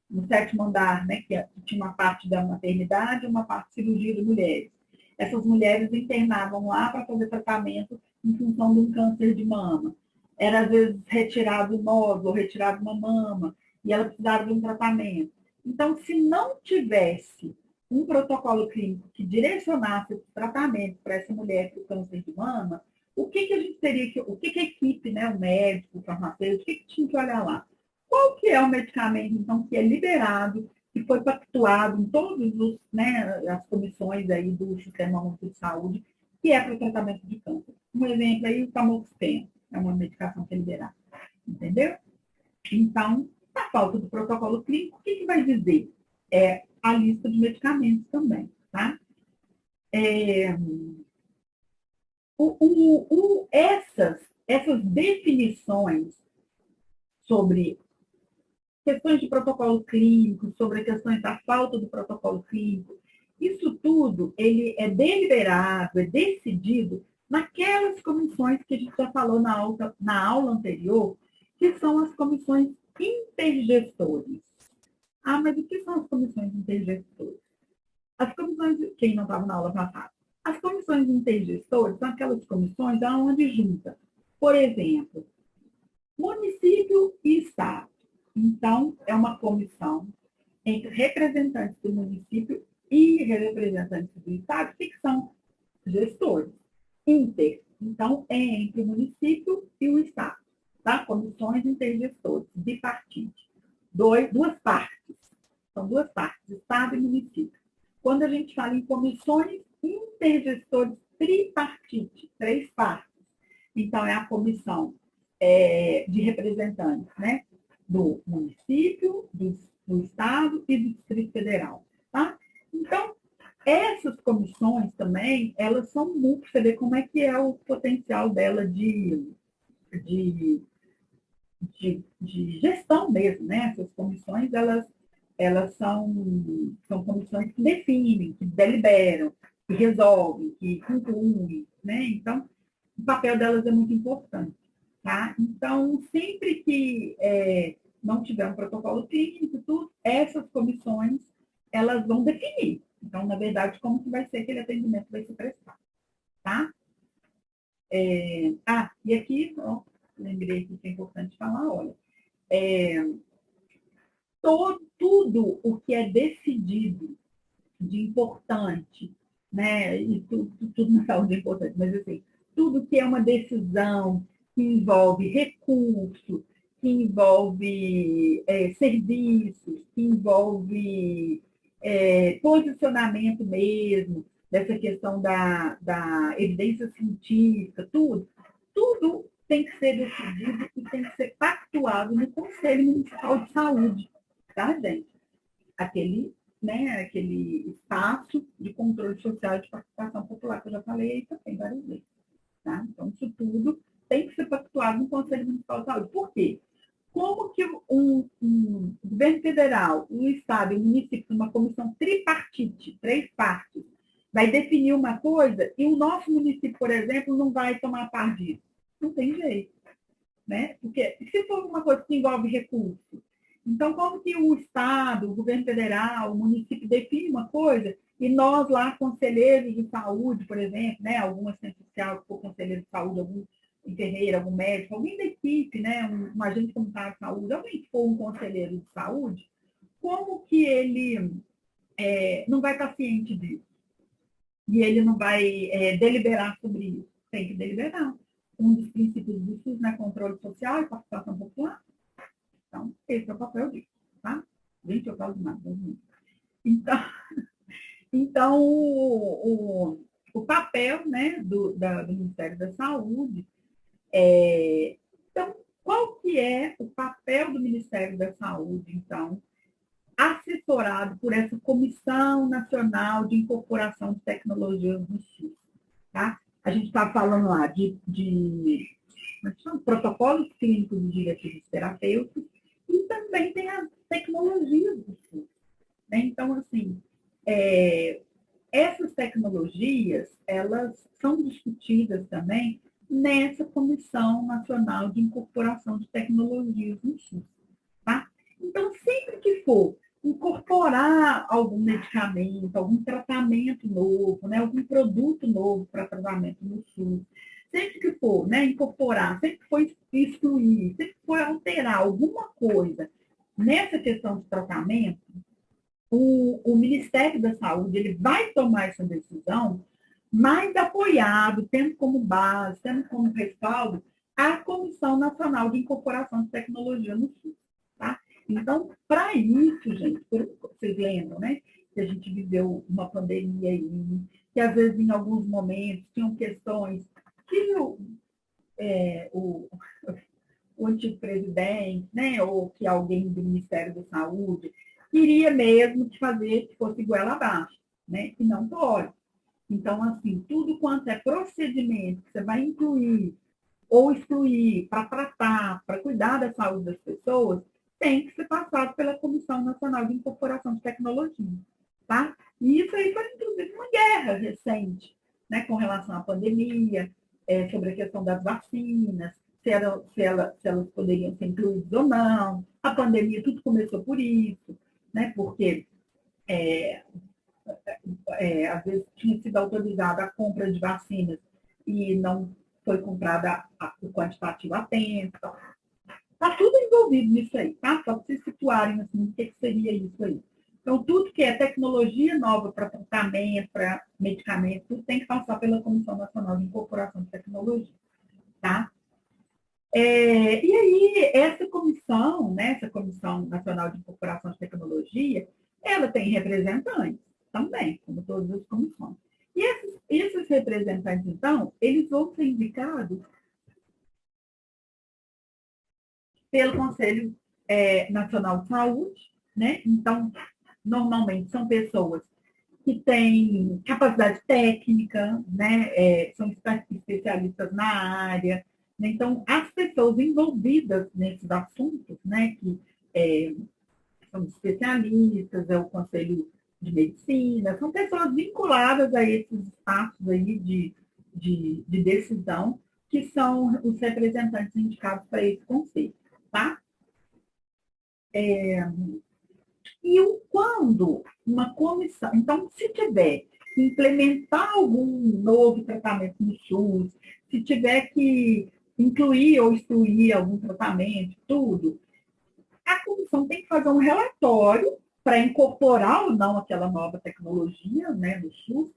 no sétimo andar, né, que tinha uma parte da maternidade e uma parte de cirurgia de mulheres. Essas mulheres internavam lá para fazer tratamento em função de um câncer de mama. Era, às vezes, retirado o nódulo, retirado uma mama, e ela precisava de um tratamento. Então, se não tivesse um protocolo clínico que direcionasse esse tratamento para essa mulher com câncer de mama, o que a gente teria que, o que a equipe, né, o médico, o farmacêutico, o que tinha que olhar lá? Qual que é o medicamento, então, que é liberado, que foi pactuado em todas né, as comissões aí do Sistema Único de Saúde, que é para o tratamento de câncer? Um exemplo aí, o tamoxifeno, é uma medicação que é liberada, entendeu? Então, A falta do protocolo clínico, o que vai dizer? É a lista de medicamentos também, tá? Essas definições sobre questões de protocolo clínico, sobre questões da falta do protocolo clínico, isso tudo ele é deliberado, é decidido naquelas comissões que a gente já falou na aula anterior, que são as comissões intergestores. Ah, mas o que são as comissões intergestores? As comissões, quem não estava na aula passada, as comissões intergestores são aquelas comissões onde junta, por exemplo, município e Estado. Então, é uma comissão entre representantes do município e representantes do Estado, que são gestores. Inter, então, é entre o município e o Estado. Tá? Comissões intergestores, bipartite. Duas partes. São duas partes, Estado e município. Quando a gente fala em comissões intergestores tripartite, três partes. Então, é a comissão de representantes, né? Do município, do Estado e do Distrito Federal. Tá? Então, essas comissões também, elas são muito, você vê como é que é o potencial dela de gestão mesmo, né? Essas comissões, elas são comissões que definem, que deliberam, que resolvem, que concluem, né? Então, o papel delas é muito importante, tá? Então, sempre que não tiver um protocolo clínico, tudo, essas comissões, elas vão definir. Então, na verdade, como que vai ser aquele atendimento vai ser prestado, tá? E aqui, ó, lembrei que é importante falar, olha, tudo o que é decidido de importante, né? E tudo na saúde é importante, mas assim, tudo que é uma decisão que envolve recurso, que envolve serviços, que envolve posicionamento mesmo, dessa questão da evidência científica, tudo tem que ser decidido e tem que ser pactuado no Conselho Municipal de Saúde, tá, gente? Aquele espaço de controle social e de participação popular, que eu já falei aí também várias vezes. Tá? Então, isso tudo tem que ser pactuado no Conselho Municipal de Saúde. Por quê? Como que um governo federal, um Estado e um município, uma comissão tripartite, três partes, vai definir uma coisa e o nosso município, por exemplo, não vai tomar parte disso? Não tem jeito. Né? Porque se for uma coisa que envolve recurso, então como que o Estado, o governo federal, o município define uma coisa e nós lá, conselheiros de saúde, por exemplo, né, algum assistente social que for conselheiro de saúde, algum enfermeiro, algum médico, alguém da equipe, né, um agente comunitário de saúde, alguém que for um conselheiro de saúde, como que ele não vai estar ciente disso? E ele não vai deliberar sobre isso? Tem que deliberar. Um dos princípios do SUS, né, controle social e participação popular. Então, esse é o papel disso, tá? Gente, eu falo demais. Então o papel, né, do Ministério da Saúde então, qual que é o papel do Ministério da Saúde, então, assessorado por essa Comissão Nacional de Incorporação de Tecnologias no SUS, tá? A gente está falando lá de protocolos clínicos e diretivos terapêuticos e também tem as tecnologias do SUS. Né? Então, assim, essas tecnologias, elas são discutidas também nessa Comissão Nacional de Incorporação de Tecnologias no SUS. Tá? Então, sempre que for incorporar algum medicamento, algum tratamento novo, né, algum produto novo para tratamento no SUS, sempre que for incorporar, sempre que for excluir, sempre que for alterar alguma coisa nessa questão de tratamento, o Ministério da Saúde ele vai tomar essa decisão, mais apoiado, tendo como base, tendo como respaldo, a Comissão Nacional de Incorporação de Tecnologia no SUS. Tá? Então, para isso, gente, vocês lembram, né? Que a gente viveu uma pandemia aí, que às vezes, em alguns momentos, tinham questões que o o antigo presidente, né, ou que alguém do Ministério da Saúde queria mesmo que fazer que fosse goela abaixo, né, e não pode. Então, assim, tudo quanto é procedimento que você vai incluir ou excluir para tratar, para cuidar da saúde das pessoas, tem que ser passado pela Comissão Nacional de Incorporação de Tecnologia, tá? E isso aí foi, inclusive, uma guerra recente, né, com relação à pandemia, sobre a questão das vacinas, se elas poderiam ser incluídas ou não. A pandemia, tudo começou por isso, né, porque é, às vezes tinha sido autorizada a compra de vacinas e não foi comprada o quantitativo a tempo. Está tudo envolvido nisso aí, tá? Só para vocês situarem assim, o que seria isso aí. Então, tudo que é tecnologia nova para tratamento, para medicamento, tudo tem que passar pela Comissão Nacional de Incorporação de Tecnologia, tá? E aí, essa comissão, né, essa Comissão Nacional de Incorporação de Tecnologia, ela tem representantes também, como todas as comissões. E esses representantes, então, eles vão ser indicados pelo Conselho Nacional de Saúde, né? Então, normalmente são pessoas que têm capacidade técnica, né? São especialistas na área. Né? Então, as pessoas envolvidas nesses assuntos, né? Que são especialistas, é o Conselho de Medicina, são pessoas vinculadas a esses espaços aí de decisão, que são os representantes indicados para esse conselho, tá? E quando uma comissão, então, se tiver que implementar algum novo tratamento no SUS, se tiver que incluir ou excluir algum tratamento, tudo, a comissão tem que fazer um relatório para incorporar ou não aquela nova tecnologia, né, no SUS,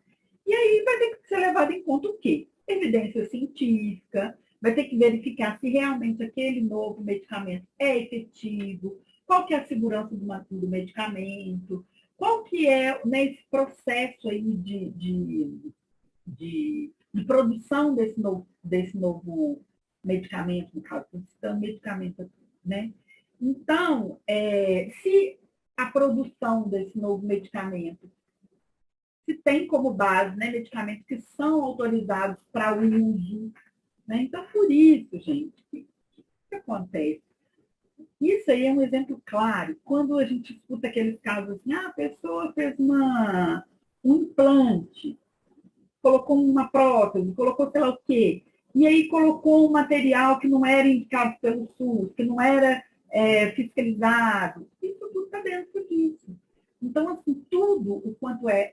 e aí vai ter que ser levado em conta o quê? Evidência científica, vai ter que verificar se realmente aquele novo medicamento é efetivo, qual que é a segurança do medicamento, qual que é, né, esse processo aí de produção desse novo medicamento, no caso, citando medicamento, né? Então, se a produção desse novo medicamento se tem como base, né, medicamentos que são autorizados para o uso, né? Então, por isso, gente, o que acontece? Isso aí é um exemplo claro. Quando a gente escuta aqueles casos assim, a pessoa fez um implante, colocou uma prótese, colocou sei lá o quê, e aí colocou um material que não era indicado pelo SUS, que não era fiscalizado. Isso tudo está dentro disso. Então, assim, tudo o quanto é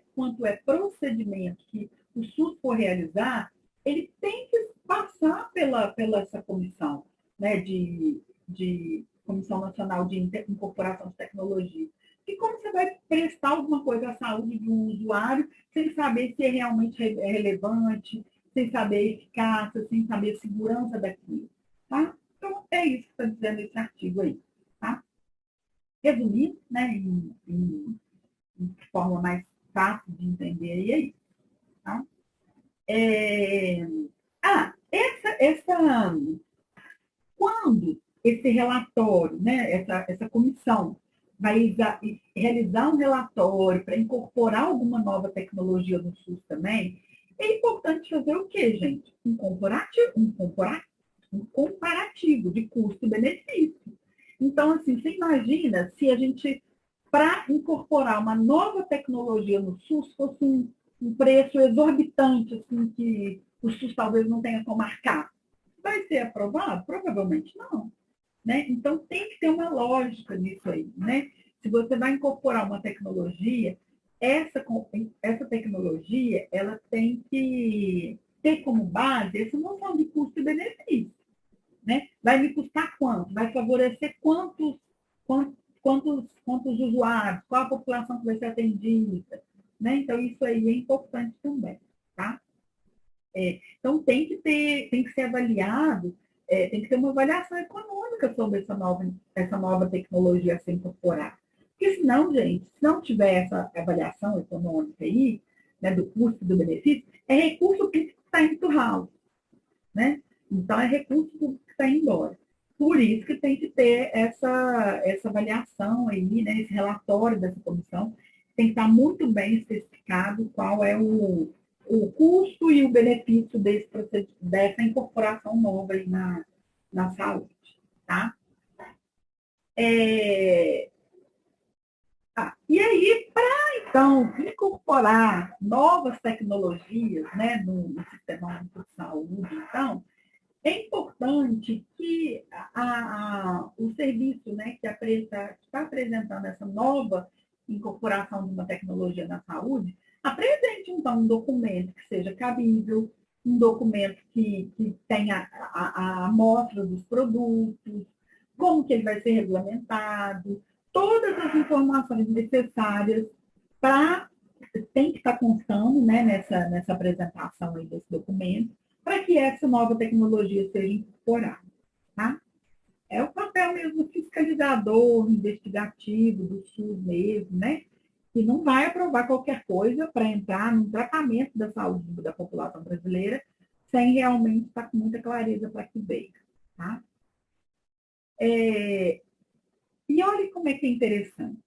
procedimento que o SUS for realizar, ele tem que passar pela essa comissão, né, de Comissão Nacional de Incorporação de Tecnologia. E como você vai prestar alguma coisa à saúde de um usuário sem saber se é realmente relevante, sem saber a eficácia, sem saber a segurança daquilo, tá? Então, é isso que está dizendo esse artigo aí, tá? Resumindo, né, em forma mais fácil de entender, aí é isso, tá? É... Quando esse relatório, né, essa comissão vai realizar um relatório para incorporar alguma nova tecnologia no SUS também, é importante fazer o quê, gente? Um comparativo de custo-benefício. Então, assim, você imagina se a gente, para incorporar uma nova tecnologia no SUS, fosse um preço exorbitante, assim, que o SUS talvez não tenha como marcar. Vai ser aprovado? Provavelmente não. Né? Então, tem que ter uma lógica nisso aí. Né? Se você vai incorporar uma tecnologia, essa tecnologia ela tem que ter como base essa noção de custo e benefício. Né? Vai me custar quanto? Vai favorecer quantos usuários? Qual a população que vai ser atendida? Né? Então, isso aí é importante também. Tá? Então, tem que ser avaliado, tem que ter uma avaliação econômica sobre essa nova tecnologia a ser incorporada. Porque senão, gente, se não tiver essa avaliação econômica aí, né, do custo e do benefício, é recurso público que está indo para o ralo, né? Então, é recurso público que está indo embora. Por isso que tem que ter essa avaliação aí, né, esse relatório dessa comissão, tem que estar muito bem especificado qual é o custo e o benefício dessa incorporação nova aí na saúde, tá? É, e aí, para então incorporar novas tecnologias, né, no sistema único de saúde, então, é importante que o serviço, né, que está apresentando essa nova incorporação de uma tecnologia na saúde, apresente, então, um documento que seja cabível, um documento que tenha a amostra dos produtos, como que ele vai ser regulamentado, todas as informações necessárias para tem que estar constando, né, nessa apresentação aí desse documento, para que essa nova tecnologia seja incorporada. Tá? É o papel mesmo fiscalizador, investigativo do SUS mesmo, né? Que não vai aprovar qualquer coisa para entrar no tratamento da saúde da população brasileira sem realmente estar com muita clareza para que veio. Tá? E olha como é que é interessante.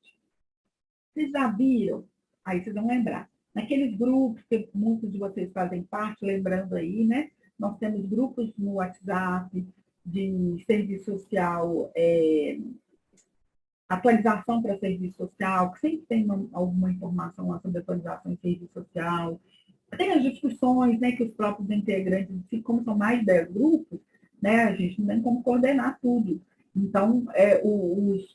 Vocês já viram, aí vocês vão lembrar, naqueles grupos que muitos de vocês fazem parte, lembrando aí, né? Nós temos grupos no WhatsApp de serviço social, atualização para serviço social, que sempre tem alguma informação lá sobre atualização em serviço social. Tem as discussões, né, que os próprios integrantes, como são mais de 10 grupos, né, a gente não tem como coordenar tudo. Então, os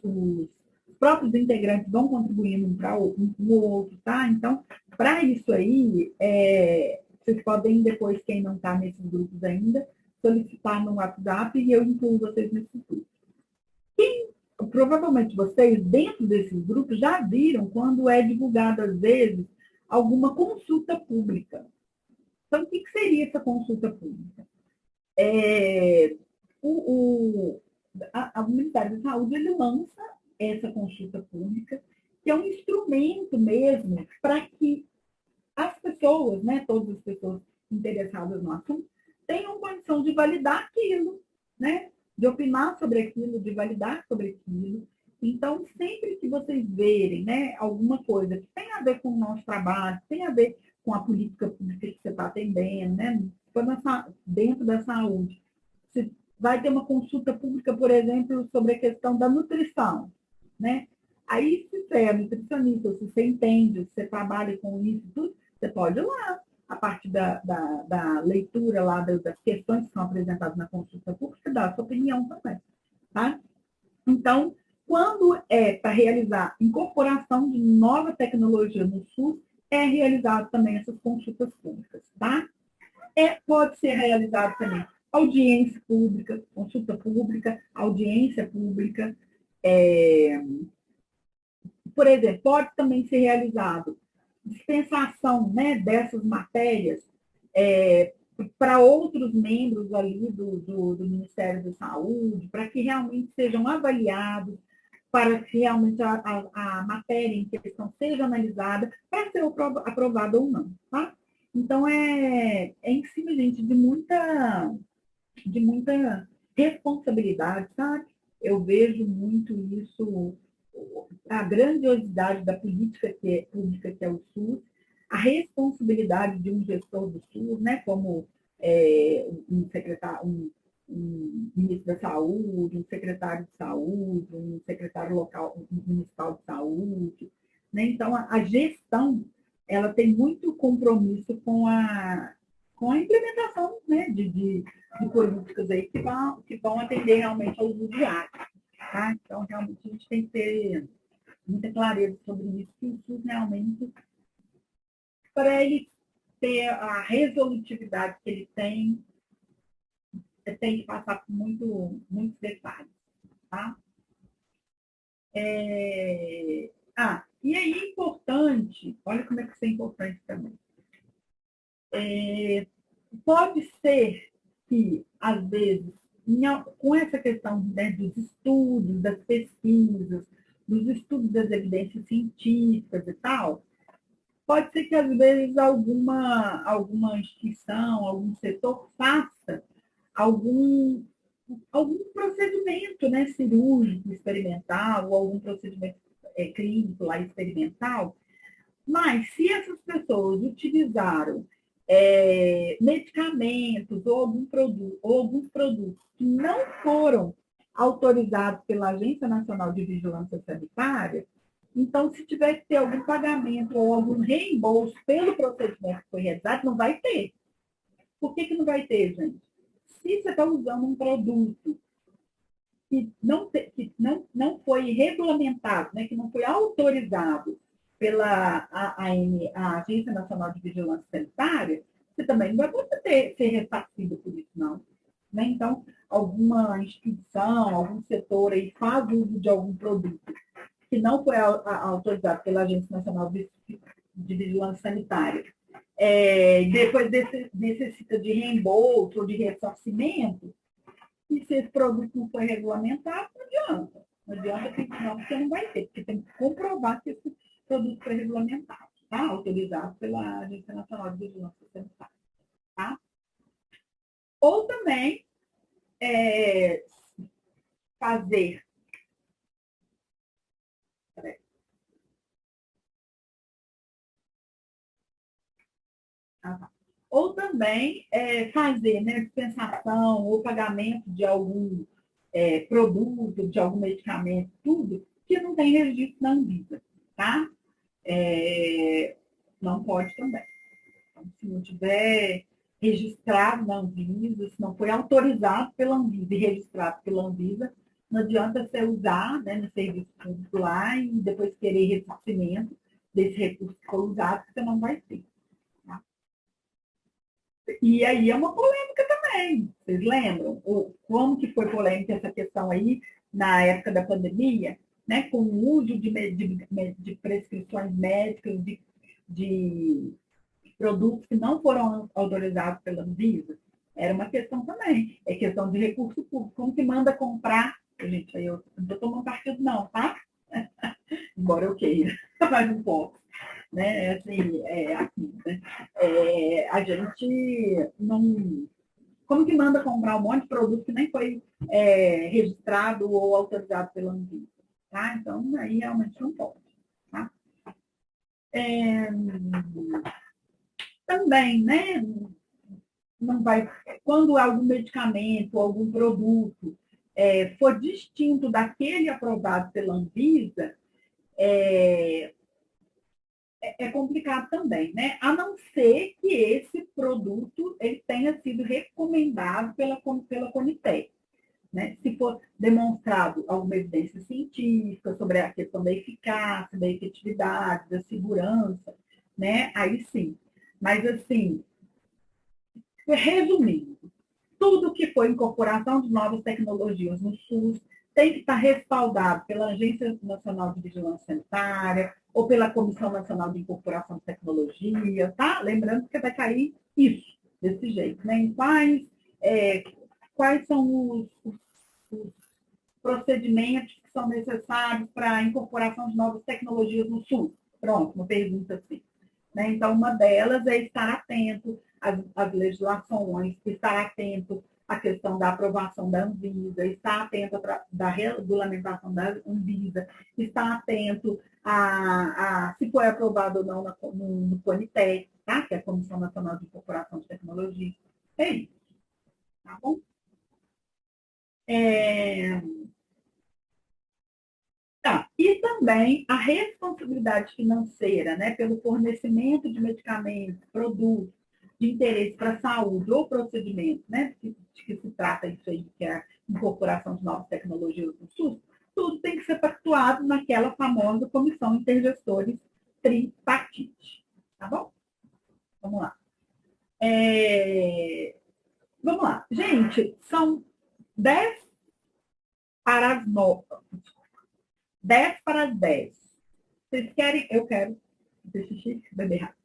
próprios integrantes vão contribuindo um para o outro, tá? Então, para isso aí, vocês podem depois, quem não está nesses grupos ainda, solicitar no WhatsApp e eu incluo vocês nesses grupos. Provavelmente vocês, dentro desses grupos, já viram quando é divulgado, às vezes, alguma consulta pública. Então, o que seria essa consulta pública? O Ministério da Saúde ele lança essa consulta pública, que é um instrumento mesmo para que as pessoas, né, todas as pessoas interessadas no assunto, tenham condição de validar aquilo, né? De opinar sobre aquilo, de validar sobre aquilo. Então, sempre que vocês verem, né, alguma coisa que tem a ver com o nosso trabalho, que tem a ver com a política pública que você está atendendo, né, dentro da saúde, você vai ter uma consulta pública, por exemplo, sobre a questão da nutrição, né? Aí, se você é nutricionista, se você entende, se você trabalha com isso, tudo, você pode ir lá, a partir da leitura lá das questões que são apresentadas na consulta pública, dar a sua opinião também. Tá? Então, quando é para realizar incorporação de nova tecnologia no SUS, é realizado também essas consultas públicas. Tá? Pode ser realizado também audiência pública, consulta pública, audiência pública. Por exemplo, pode também ser realizado dispensação, né, dessas matérias para outros membros ali do Ministério da Saúde, para que realmente sejam avaliados, para que realmente a matéria em questão seja analisada para ser aprovada ou não. Tá? Então, em cima, gente, de muita responsabilidade, sabe? Eu vejo muito isso, a grandiosidade da política pública que é o SUS, a responsabilidade de um gestor do SUS, né, como um secretário, um ministro da saúde, um secretário de saúde, um secretário local, municipal de saúde. Né? Então, a gestão ela tem muito compromisso com a implementação, né, de políticas aí que vão atender realmente ao uso diário. Tá? Então, realmente, a gente tem que ter muita clareza sobre isso, que o SUS realmente, para ele ter a resolutividade que ele tem que passar por muitos detalhes. Tá? E aí é importante, olha como é que isso é importante também. Pode ser que, às vezes, com essa questão, né, dos estudos, das pesquisas, dos estudos das evidências científicas e tal, pode ser que, às vezes, alguma instituição, algum setor faça algum algum procedimento, né, cirúrgico, experimental, ou algum procedimento clínico lá experimental, mas se essas pessoas utilizaram medicamentos ou, ou alguns produtos que não foram autorizados pela Agência Nacional de Vigilância Sanitária, então, se tiver que ter algum pagamento ou algum reembolso pelo procedimento que foi realizado, não vai ter. Por que não vai ter, gente? Se você está usando um produto que não foi regulamentado, né, que não foi autorizado pela a Agência Nacional de Vigilância Sanitária, você também não vai poder ser ressarcido por isso, não. Né? Então, alguma instituição, algum setor aí faz uso de algum produto que não foi autorizado pela Agência Nacional de Vigilância Sanitária, depois necessita de reembolso ou de ressarcimento, e se esse produto não foi regulamentado, não adianta. Não adianta não, porque não vai ter, porque tem que comprovar que esse produto foi regulamentado, tá? Autorizado pela Agência Nacional de Vigilância Sanitária. Tá? Ou também fazer. Ou também fazer, né, dispensação ou pagamento de algum produto, de algum medicamento, tudo, que não tem registro na Anvisa, tá? Não pode também. Então, se não tiver registrado na Anvisa, se não foi autorizado pela Anvisa e registrado pela Anvisa, não adianta você usar, né, no serviço público lá e depois querer ressarcimento desse recurso que foi usado, que você não vai ter. Tá? E aí é uma polêmica também. Vocês lembram? Como que foi polêmica essa questão aí na época da pandemia, né, com o uso de prescrições médicas, de produtos que não foram autorizados pela Anvisa? Era uma questão também. É questão de recurso público. Como que manda comprar? Gente, aí eu não estou tomando partido, não, tá? Embora eu queira, mas um pouco. Né? Assim, né? A gente não. Como que manda comprar um monte de produto que nem foi registrado ou autorizado pela Anvisa? Tá? Então, aí realmente não pode. Tá? Também, né? Não vai, quando algum medicamento, algum produto for distinto daquele aprovado pela Anvisa, é complicado também, né? A não ser que esse produto ele tenha sido recomendado pela Conitec. Né? Se for demonstrado alguma evidência científica sobre a questão da eficácia, da efetividade, da segurança, né? Aí sim. Mas, assim, resumindo, tudo que for incorporação de novas tecnologias no SUS tem que estar respaldado pela Agência Nacional de Vigilância Sanitária ou pela Comissão Nacional de Incorporação de Tecnologia, tá? Lembrando que vai cair isso, desse jeito, né? Em quais são os procedimentos que são necessários para a incorporação de novas tecnologias no SUS? Pronto, uma pergunta assim. Né? Então, uma delas é estar atento às legislações, estar atento à questão da aprovação da Anvisa, estar atento da regulamentação da Anvisa, estar atento a se foi aprovado ou não no CONITEC, tá? Que é a Comissão Nacional de Incorporação de Tecnologia. É isso. Tá bom? Tá. E também a responsabilidade financeira, né, pelo fornecimento de medicamentos, produtos de interesse para a saúde ou procedimentos, né, de que se trata isso aí, que é a incorporação de novas tecnologias no SUS, tudo tem que ser pactuado naquela famosa comissão intergestores tripartite. Tá bom? Vamos lá. Vamos lá. Gente, são 10 para as 9. 10 para as 10. Vocês querem? Eu quero. Deixa eu beber rápido.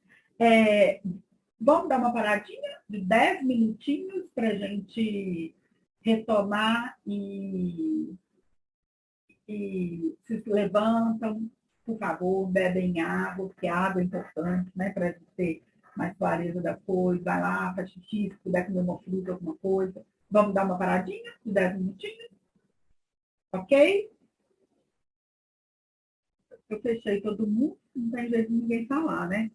Vamos dar uma paradinha de 10 minutinhos para a gente retomar e se levantam, por favor, bebem água, porque a água é importante, né, para a gente ter mais clareza da coisa. Vai lá, faz xixi, se puder comer uma fruta, alguma coisa, Vamos dar uma paradinha de 10 minutinhos? Ok? Eu fechei todo mundo, não tem jeito de ninguém falar, né?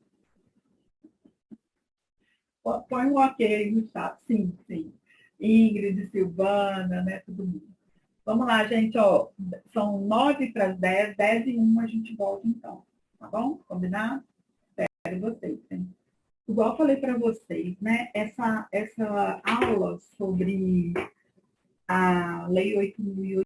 Põe um ok no chat. Sim, sim. Ingrid, Silvana, né? Todo mundo. Vamos lá, gente, ó. São 9 para as 10, 10 e 1 a gente volta então. Tá bom? Combinado? Espero vocês, hein? Igual eu falei para vocês, né? Essa aula sobre a Lei 8.800